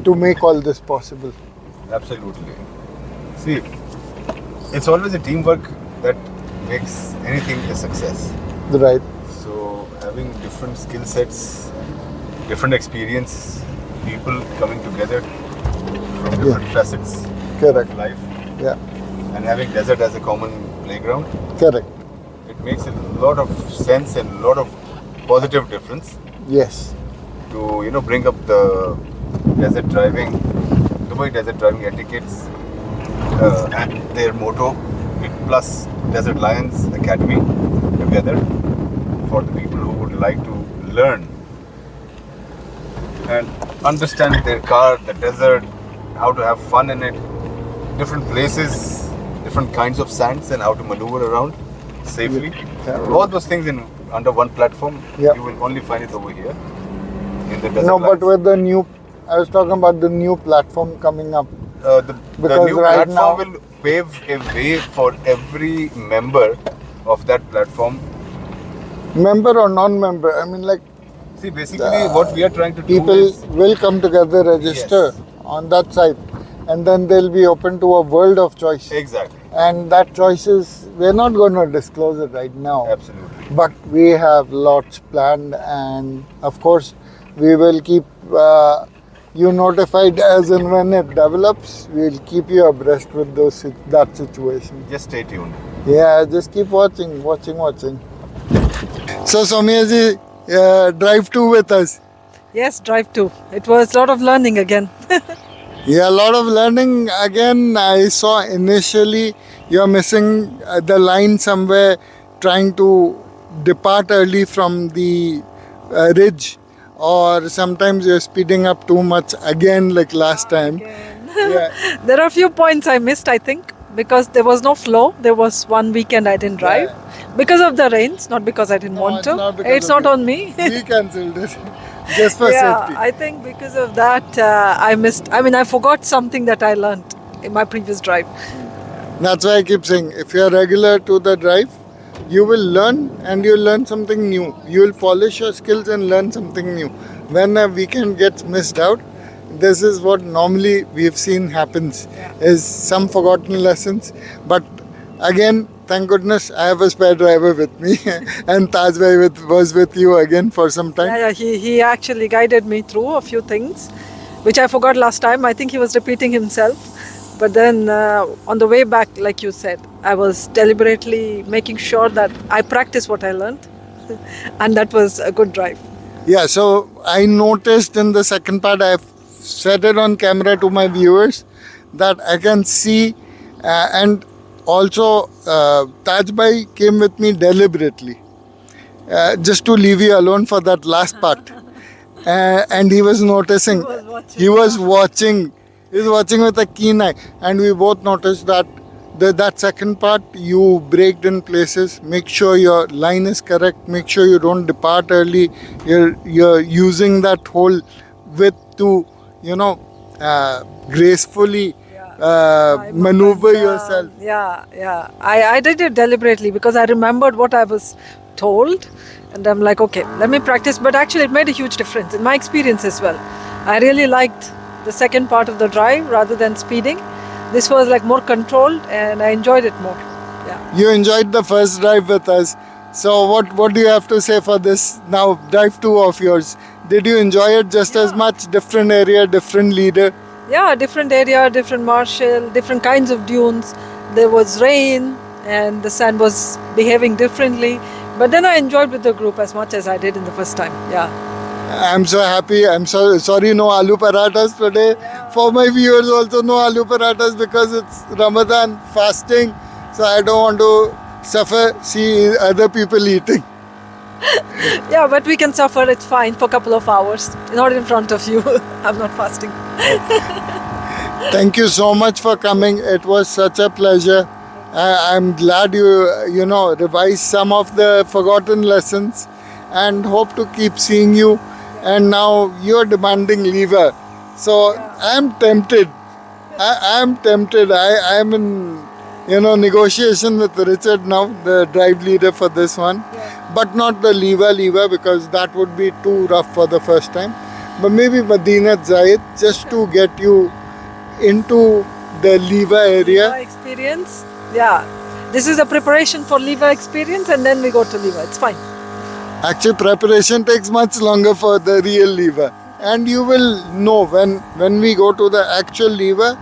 to make all this possible. Absolutely. See, it's always a teamwork that makes anything a success. Right. So having different skill sets, different experience, people coming together from different facets Correct. of life, Yeah. and having desert as a common playground, Correct. it makes a lot of sense and a lot of positive difference Yes. to bring up the desert driving, Dubai Desert Driving Etiquettes, and their motto, plus Desert Lions Academy together for the people who would like to learn and understand their car, the desert, how to have fun in it, different places, different kinds of sands, and how to maneuver around safely. Yeah. All those things under one platform. Yeah. You will only find it over here in the desert. No, but Lions. with the new, I was talking about the new platform coming up. The Because new right platform now- will pave a way for every member of that platform. Member or non-member, I mean, like, See, basically, what we are trying to do people is will come together, register Yes. on that site. and then they'll be open to a world of choice. Exactly. And that choice is, we're not going to disclose it right now. Absolutely. But we have lots planned, and of course, we will keep you notified as and when it develops. We'll keep you abreast with that situation. Just stay tuned. Yeah, just keep watching. So, Soumya ji, drive 2 with us. Yes, drive 2. It was a lot of learning again. Yeah, a lot of learning. Again, I saw initially you're missing the line somewhere, trying to depart early from the ridge, or sometimes you're speeding up too much again, like last time. Yeah. There are a few points I missed, I think, because there was no flow. There was one weekend I didn't drive because of the rains, not because I didn't want to. It's not on me. We cancelled it just for Yeah, safety. I think because of that, I missed. I mean, I forgot something that I learned in my previous drive. That's why I keep saying, if you're regular to the drive, you will learn, and you'll learn something new. You will polish your skills and learn something new. When a weekend gets missed out, this is what normally we've seen happens, is some forgotten lessons. But again, thank goodness I have a spare driver with me, and Taj bhai was with you again for some time. Yeah, he actually guided me through a few things, which I forgot last time. I think he was repeating himself. But then on the way back, like you said, I was deliberately making sure that I practice what I learned. And that was a good drive. Yeah, so I noticed in the second part, I've said it on camera to my viewers, that I can see, and also Taj bhai came with me deliberately, just to leave you alone for that last part. And he was noticing, he was watching with a keen eye, and we both noticed that that second part, you braked in places. Make sure your line is correct. Make sure you don't depart early. You're using that whole width to, gracefully maneuver yourself. Yeah. I did it deliberately because I remembered what I was told, and I'm like, okay, let me practice. But actually, it made a huge difference in my experience as well. I really liked the second part of the drive rather than speeding. This was like more controlled, and I enjoyed it more. Yeah. You enjoyed the first drive with us. So what do you have to say for this now drive 2 of yours? Did you enjoy it just as much? Different area, different leader? Yeah, different area, different marshal, different kinds of dunes. There was rain and the sand was behaving differently. But then I enjoyed with the group as much as I did in the first time. Yeah. I'm so happy. I'm so sorry no aloo parathas today. Yeah. For my viewers also no aloo parathas because it's Ramadan fasting. So I don't want to suffer, see other people eating. Yeah, but we can suffer, it's fine, for a couple of hours. Not in front of you. I'm not fasting. Thank you so much for coming. It was such a pleasure. I'm glad you revised some of the forgotten lessons, and hope to keep seeing you. And now you're demanding lever. So I'm tempted. I'm tempted. I'm in negotiation with Richard now, the drive leader for this one. But not the lever because that would be too rough for the first time. But maybe Madinat Zayed, just to get you into the lever area. Lever experience. Yeah. This is a preparation for lever experience, and then we go to lever. It's fine. Actually, preparation takes much longer for the real lever. And you will know when we go to the actual lever,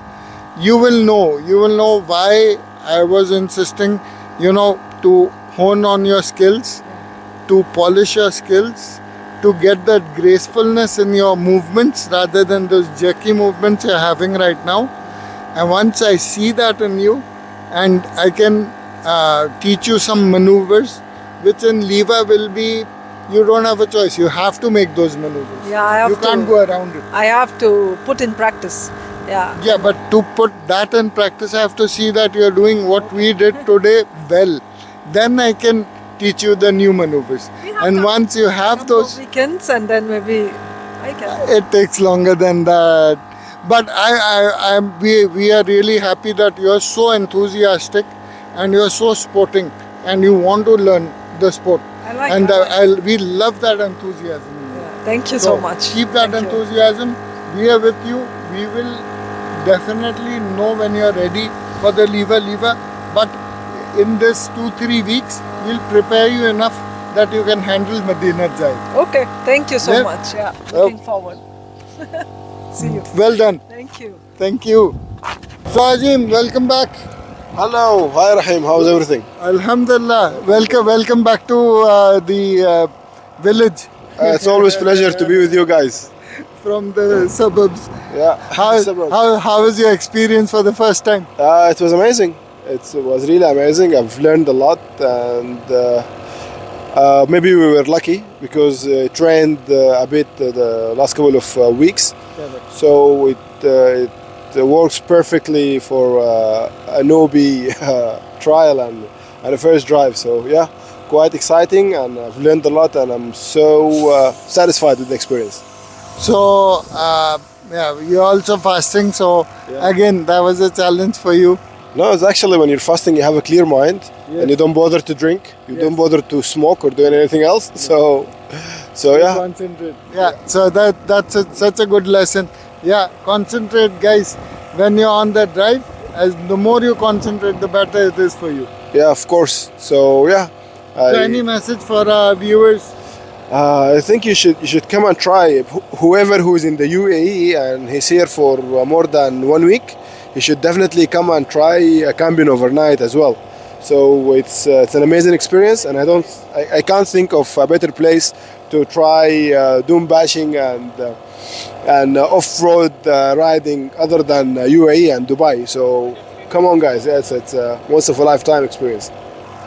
you will know why I was insisting, to hone on your skills, to polish your skills, to get that gracefulness in your movements rather than those jerky movements you're having right now. And once I see that in you, and I can teach you some maneuvers, which in lever will be, you don't have a choice. You have to make those maneuvers. Yeah, you can't go around it. I have to put in practice. Yeah. Yeah, but to put that in practice, I have to see that you're doing what we did today well. Then I can teach you the new maneuvers. And once you have those weekends, and then maybe I can. It takes longer than that. But we are really happy that you're so enthusiastic and you're so sporting and you want to learn the sport. We love that enthusiasm. Yeah, thank you so much. Keep that enthusiasm. We are with you. We will definitely know when you're ready for the lever. But in this 2-3 weeks, we'll prepare you enough that you can handle Medina Drive. Okay, thank you so Yeah. much. Yeah, looking forward. See you. Well done. Thank you. Thank you. So Azim, welcome back. Hello, hi Rahim, how's everything? Alhamdulillah. Welcome back to the village It's always pleasure to be with you guys. from the suburbs. Yeah, How was your experience for the first time? It was amazing. It was really amazing. I've learned a lot, and maybe we were lucky because trained a bit the last couple of weeks. So it works perfectly for a Newbie trial and a first drive. So yeah, quite exciting, and I've learned a lot, and I'm so satisfied with the experience. So yeah, you're also fasting. So again, that was a challenge for you. No, it's actually when you're fasting, you have a clear mind, and you don't bother to drink, you don't bother to smoke or do anything else. So yeah. Concentrate. Yeah. So that's such a good lesson. Yeah, concentrate, guys. When you're on the drive, the more you concentrate, the better it is for you. Yeah, of course. So yeah. So any message for our viewers? I think you should come and try. Whoever who is in the UAE and he's here for more than 1 week, he should definitely come and try camping overnight as well. So it's an amazing experience, and I can't think of a better place to try dune bashing and off-road riding other than UAE and Dubai. So come on, guys! Yes, it's a once of a lifetime experience.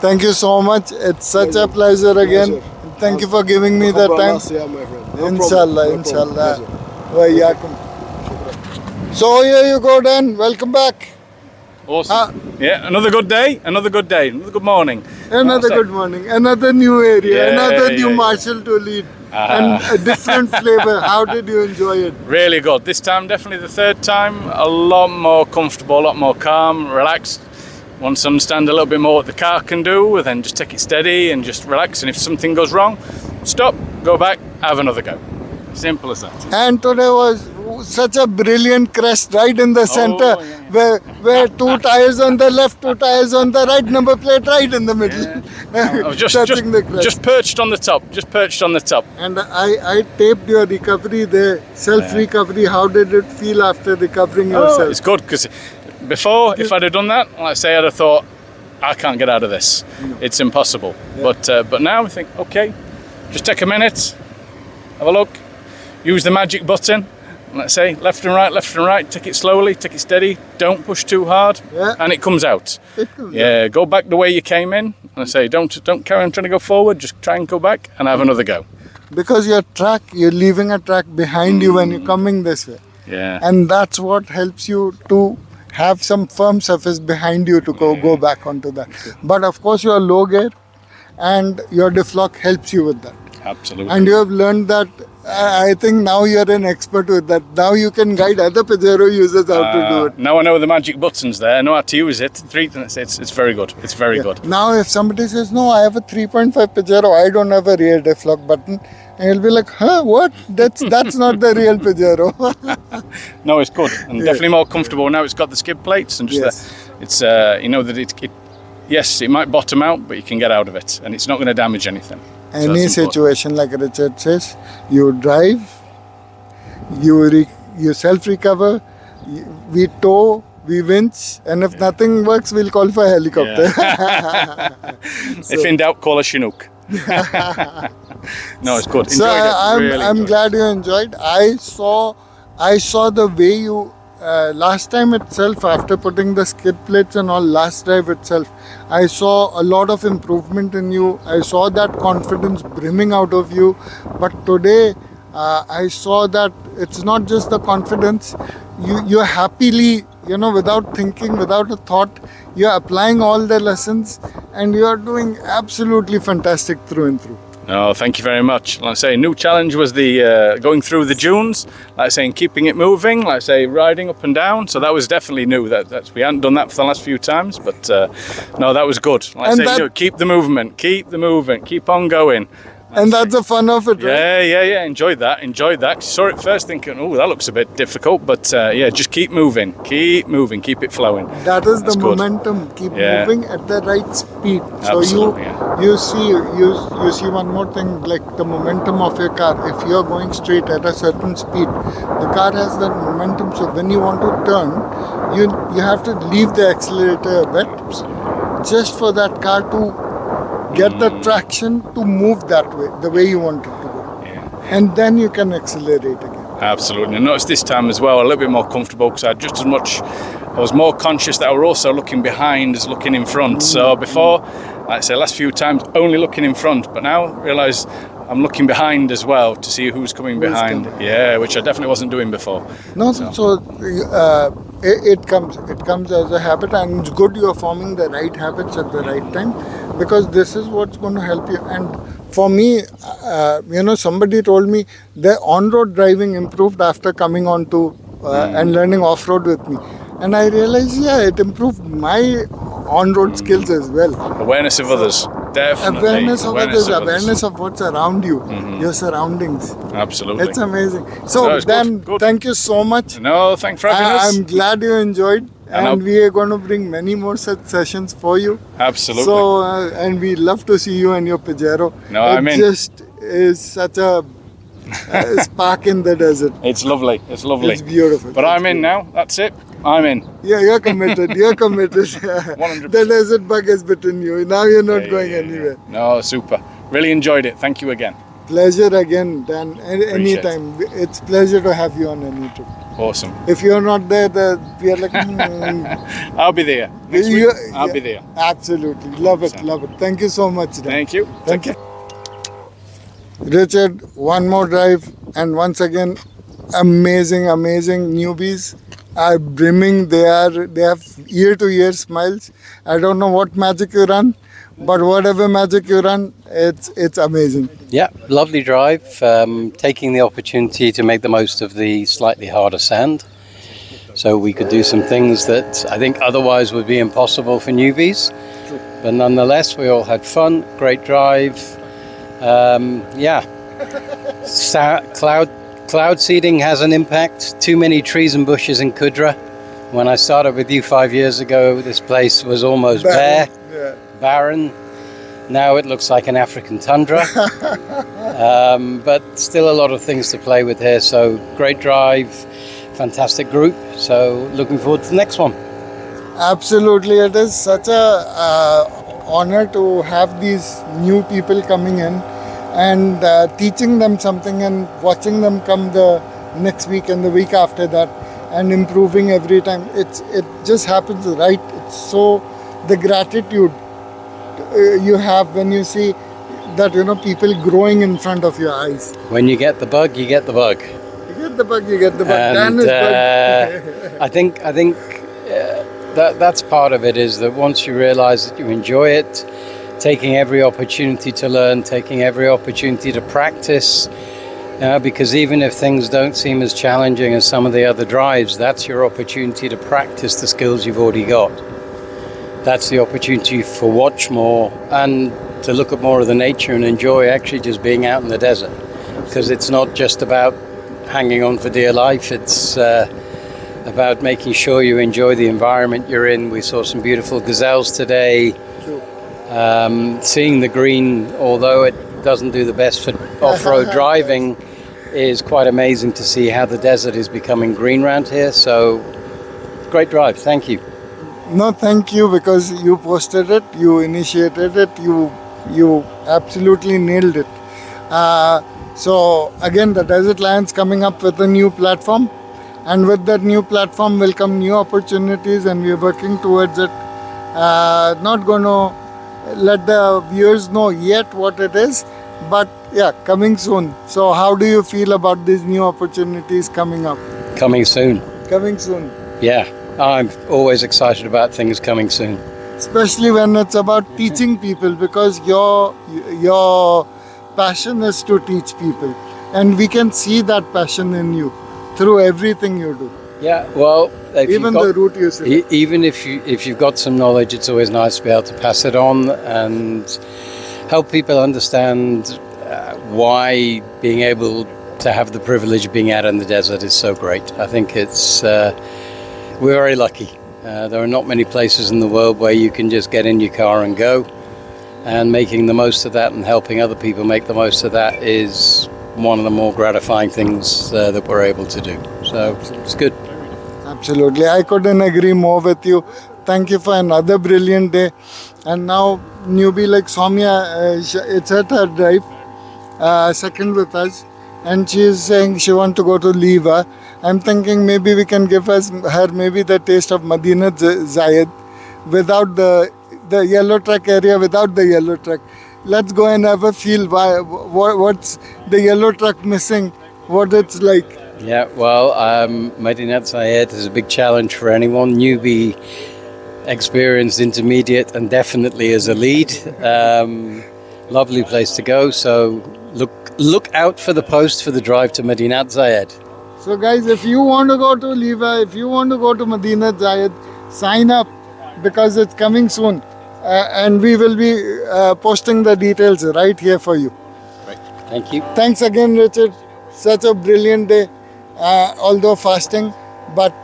Thank you so much. It's such a pleasure again. Thank you for giving me the time. Inshallah, inshallah. Waiyakum. So here you go, Dan. Welcome back. Awesome. Yeah, another good day, another good day, another good morning. Another good morning, another new area, another new yeah. marshal to lead, and a different flavor. How did you enjoy it? Really good. This time, definitely the third time, a lot more comfortable, a lot more calm, relaxed. Want to understand a little bit more what the car can do, then just take it steady and just relax. And if something goes wrong, stop, go back, have another go. Simple as that. And today was such a brilliant crest right in the center, where 2 tires on the left, 2 tires on the right, number plate right in the middle. I was touching the crest. just perched on the top, And I taped your recovery there, self-recovery. How did it feel after recovering yourself? It's good, because before, if I'd have done that, let's say I'd have thought, I can't get out of this. It's impossible. But now I think, okay, just take a minute, have a look, use the magic button. Let's say left and right, take it slowly, take it steady, don't push too hard, and it comes out. Go back the way you came in, and I say don't carry on trying to go forward, just try and go back and have another go. Because you're leaving a track behind you when you're coming this way. Yeah. And that's what helps you to have some firm surface behind you to go back onto that. But of course your low gear and your diff lock helps you with that. Absolutely. And you have learned that. I think now you're an expert with that. Now you can guide other Pajero users how to do it. Now I know the magic buttons there. I know how to use it. It's very good. It's very good. Now if somebody says, no, I have a 3.5 Pajero, I don't have a rear diff lock button, and you'll be like, huh, what? That's not the real Pajero. No, it's good. And definitely more comfortable. Now it's got the skid plates and just it's you know that it yes, it might bottom out, but you can get out of it, and it's not going to damage anything. Any situation, like Richard says, you drive, you self-recover, we tow, we winch, and if nothing works, we'll call for a helicopter. If in doubt, call a Chinook. No, it's good. So Enjoyed it. I'm glad you enjoyed. I saw the way you last time itself, after putting the skid plates and all, last drive itself, I saw a lot of improvement in you. I saw that confidence brimming out of you. But today, I saw that it's not just the confidence. You're happily, without thinking, without a thought, you're applying all the lessons, and you're doing absolutely fantastic through and through. No, thank you very much. Like I say, new challenge was the going through the dunes, like I say, and keeping it moving, like I say, riding up and down. So that was definitely new. That we hadn't done that for the last few times, but no, that was good. Like I say, keep the movement, keep on going. And that's the fun of it, right? Yeah. Enjoyed that. Saw it first thinking, oh, that looks a bit difficult, but yeah, just keep moving, keep it flowing. That is That's the good. momentum. Keep Yeah. moving at the right speed. Absolutely, So you see one more thing, like the momentum of your car. If you're going straight at a certain speed, the car has that momentum. So when you want to turn, you have to leave the accelerator a bit, just for that car to get the traction to move that way, the way you want it to go. Yeah. And then you can accelerate again. Absolutely. I noticed this time as well, a little bit more comfortable because I was more conscious that I were also looking behind as looking in front. So before, like I say, last few times, only looking in front, but now I realise I'm looking behind as well to see who's coming behind. Yeah, which I definitely wasn't doing before. No, so it comes as a habit, and it's good you're forming the right habits at the right time, because this is what's going to help you. And for me, somebody told me the on-road driving improved after coming on to and learning off-road with me. And I realized, it improved my on-road skills as well. Awareness of others, definitely. Awareness of others, awareness of what's around you, your surroundings. Absolutely. It's amazing. So No, it's then, good. thank you so much. No, thanks for having us. I'm glad you enjoyed, and we are going to bring many more such sessions for you. Absolutely. So, and we love to see you and your Pajero. No, I'm in. It just is such a spark in the desert. It's lovely. It's lovely. It's beautiful. But I'm in now. That's it. I'm in. Yeah, you're committed. You're committed. 100%. The desert bug has bitten you. Now you're not going anywhere. No, super. Really enjoyed it. Thank you again. Pleasure again, Dan. Anytime. It's pleasure to have you on any trip. Awesome. If you're not there, we are like... I'll be there. Next week, I'll be there. Absolutely. Love it. Love it. Thank you so much, Dan. Thank you. Thank you. Richard, one more drive, and once again, amazing newbies are brimming. They have ear to ear smiles. I don't know what magic you run, but whatever magic you run, it's amazing. Yeah, lovely drive. Taking the opportunity to make the most of the slightly harder sand. So we could do some things that I think otherwise would be impossible for newbies. But nonetheless, we all had fun, great drive. Cloud seeding has an impact. Too many trees and bushes in Kudra. When I started with you 5 years ago, this place was almost barren. Now it looks like an African tundra. But still a lot of things to play with here. So great drive, fantastic group. So looking forward to the next one. Absolutely, it is such a honor to have these new people coming in and teaching them something and watching them come the next week and the week after that and improving every time. It just happens right. It's so the gratitude you have when you see that people growing in front of your eyes. When you get the bug, you get the bug. You get the bug, you get the bug. And I think that's part of it, is that once you realize that you enjoy it, taking every opportunity to learn, taking every opportunity to practice, because even if things don't seem as challenging as some of the other drives, that's your opportunity to practice the skills you've already got. That's the opportunity for watch more and to look at more of the nature and enjoy actually just being out in the desert, because it's not just about hanging on for dear life. It's about making sure you enjoy the environment you're in. We saw some beautiful gazelles today. Seeing the green, although it doesn't do the best for off-road driving, is quite amazing to see how the desert is becoming green around here. So great drive. Thank you. No, thank you, because you posted it, you initiated it, you absolutely nailed it. So again, the Desert Lions coming up with a new platform, and with that new platform will come new opportunities, and we are working towards it. Not going to let the viewers know yet what it is, but coming soon. So how do you feel about these new opportunities coming up? Coming soon. Coming soon. Yeah, I'm always excited about things coming soon. Especially when it's about teaching people, because your passion is to teach people, and we can see that passion in you through everything you do. Yeah, well, even the route you say. Even if you've got some knowledge, it's always nice to be able to pass it on and help people understand why being able to have the privilege of being out in the desert is so great. I think we're very lucky. There are not many places in the world where you can just get in your car and go, and making the most of that and helping other people make the most of that is one of the more gratifying things that we're able to do. So it's good. Absolutely. I couldn't agree more with you. Thank you for another brilliant day. And now, newbie like Soumya, it's her third drive, second with us. And she is saying she wants to go to Liva. I'm thinking maybe we can give her maybe the taste of Madinat Zayed without the yellow truck area, without the yellow truck. Let's go and have a feel what's the yellow truck missing, what it's like. Yeah, well, Madinat Zayed is a big challenge for anyone. Newbie, experienced intermediate, and definitely as a lead. Lovely place to go. So look out for the post for the drive to Madinat Zayed. So guys, if you want to go to Liva, if you want to go to Madinat Zayed, sign up because it's coming soon. And we will be posting the details right here for you. Right. Thank you. Thanks again, Richard. Such a brilliant day, although fasting, but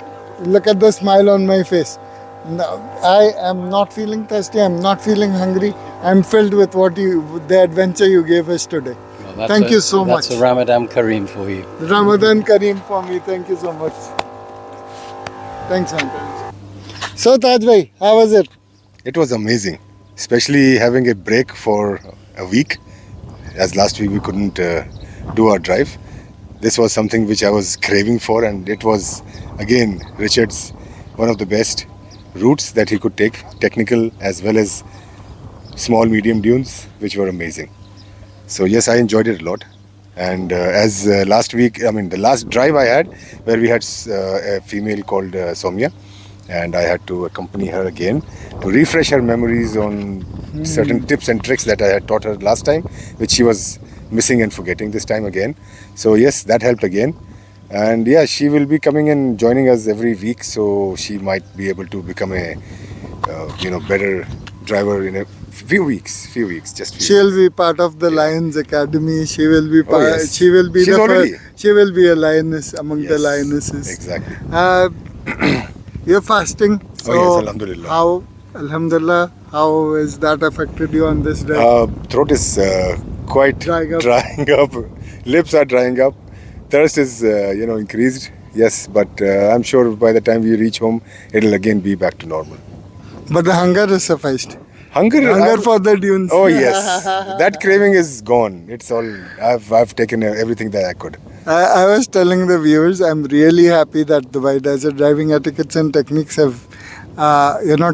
look at the smile on my face. No, I am not feeling thirsty. I'm not feeling hungry. I'm filled with the adventure you gave us today. Well, thank you so much. That's a Ramadan Kareem for you. Ramadan Kareem for me. Thank you so much. Thanks, man. So, Taj bhai, how was it? It was amazing, especially having a break for a week, as last week we couldn't do our drive. This was something which I was craving for, and it was, again, Richard's one of the best routes that he could take, technical as well as small, medium dunes, which were amazing. So yes, I enjoyed it a lot. And as last week, the last drive I had, where we had a female called Soumya, and I had to accompany her again to refresh her memories on certain tips and tricks that I had taught her last time, which she was missing and forgetting this time again. So yes, that helped again. And yeah, she will be coming and joining us every week, so she might be able to become a better driver in a few weeks. She'll be part of the Lions Academy. She will be part. Oh, yes. She will be She's already. She will be a lioness among the Yes, lionesses. Exactly. You're fasting. So Oh yes, Alhamdulillah. Alhamdulillah, how has that affected you on this day? Throat is quite Drying up. drying up. Lips are drying up. Thirst is increased. Yes, but I'm sure by the time we reach home, it'll again be back to normal. But the hunger has sufficed. Hunger for the dunes. Oh yes, that craving is gone. It's all. I've taken everything that I could. I was telling the viewers, I'm really happy that the Dubai Desert Driving Etiquettes and Techniques have,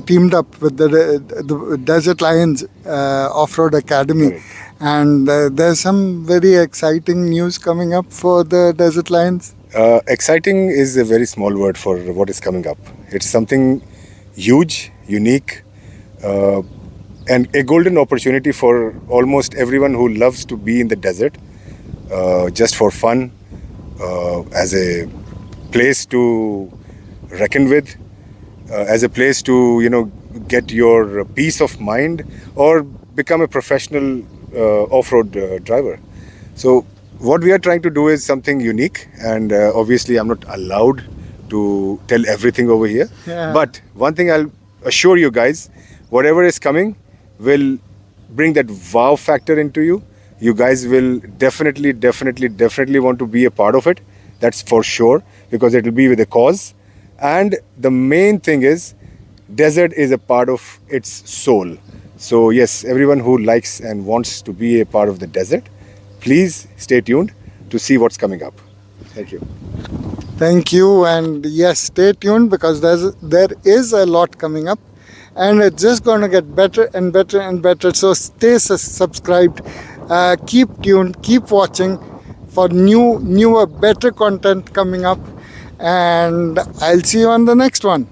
teamed up with the Desert Lions Off-Road Academy. Right. And there's some very exciting news coming up for the Desert Lions. Exciting is a very small word for what is coming up. It's something huge, unique, and a golden opportunity for almost everyone who loves to be in the desert, just for fun, as a place to reckon with, as a place to get your peace of mind or become a professional off-road driver. So what we are trying to do is something unique, and obviously I'm not allowed to tell everything over here. Yeah. But one thing I'll assure you guys, whatever is coming will bring that wow factor into you. You guys will definitely want to be a part of it. That's for sure, because it will be with a cause. And the main thing is, desert is a part of its soul. So yes, everyone who likes and wants to be a part of the desert, please stay tuned to see what's coming up. Thank you. Thank you, and yes, stay tuned because there is a lot coming up, and it's just going to get better and better and better. So stay subscribed, keep tuned, keep watching for newer, better content coming up, and I'll see you on the next one.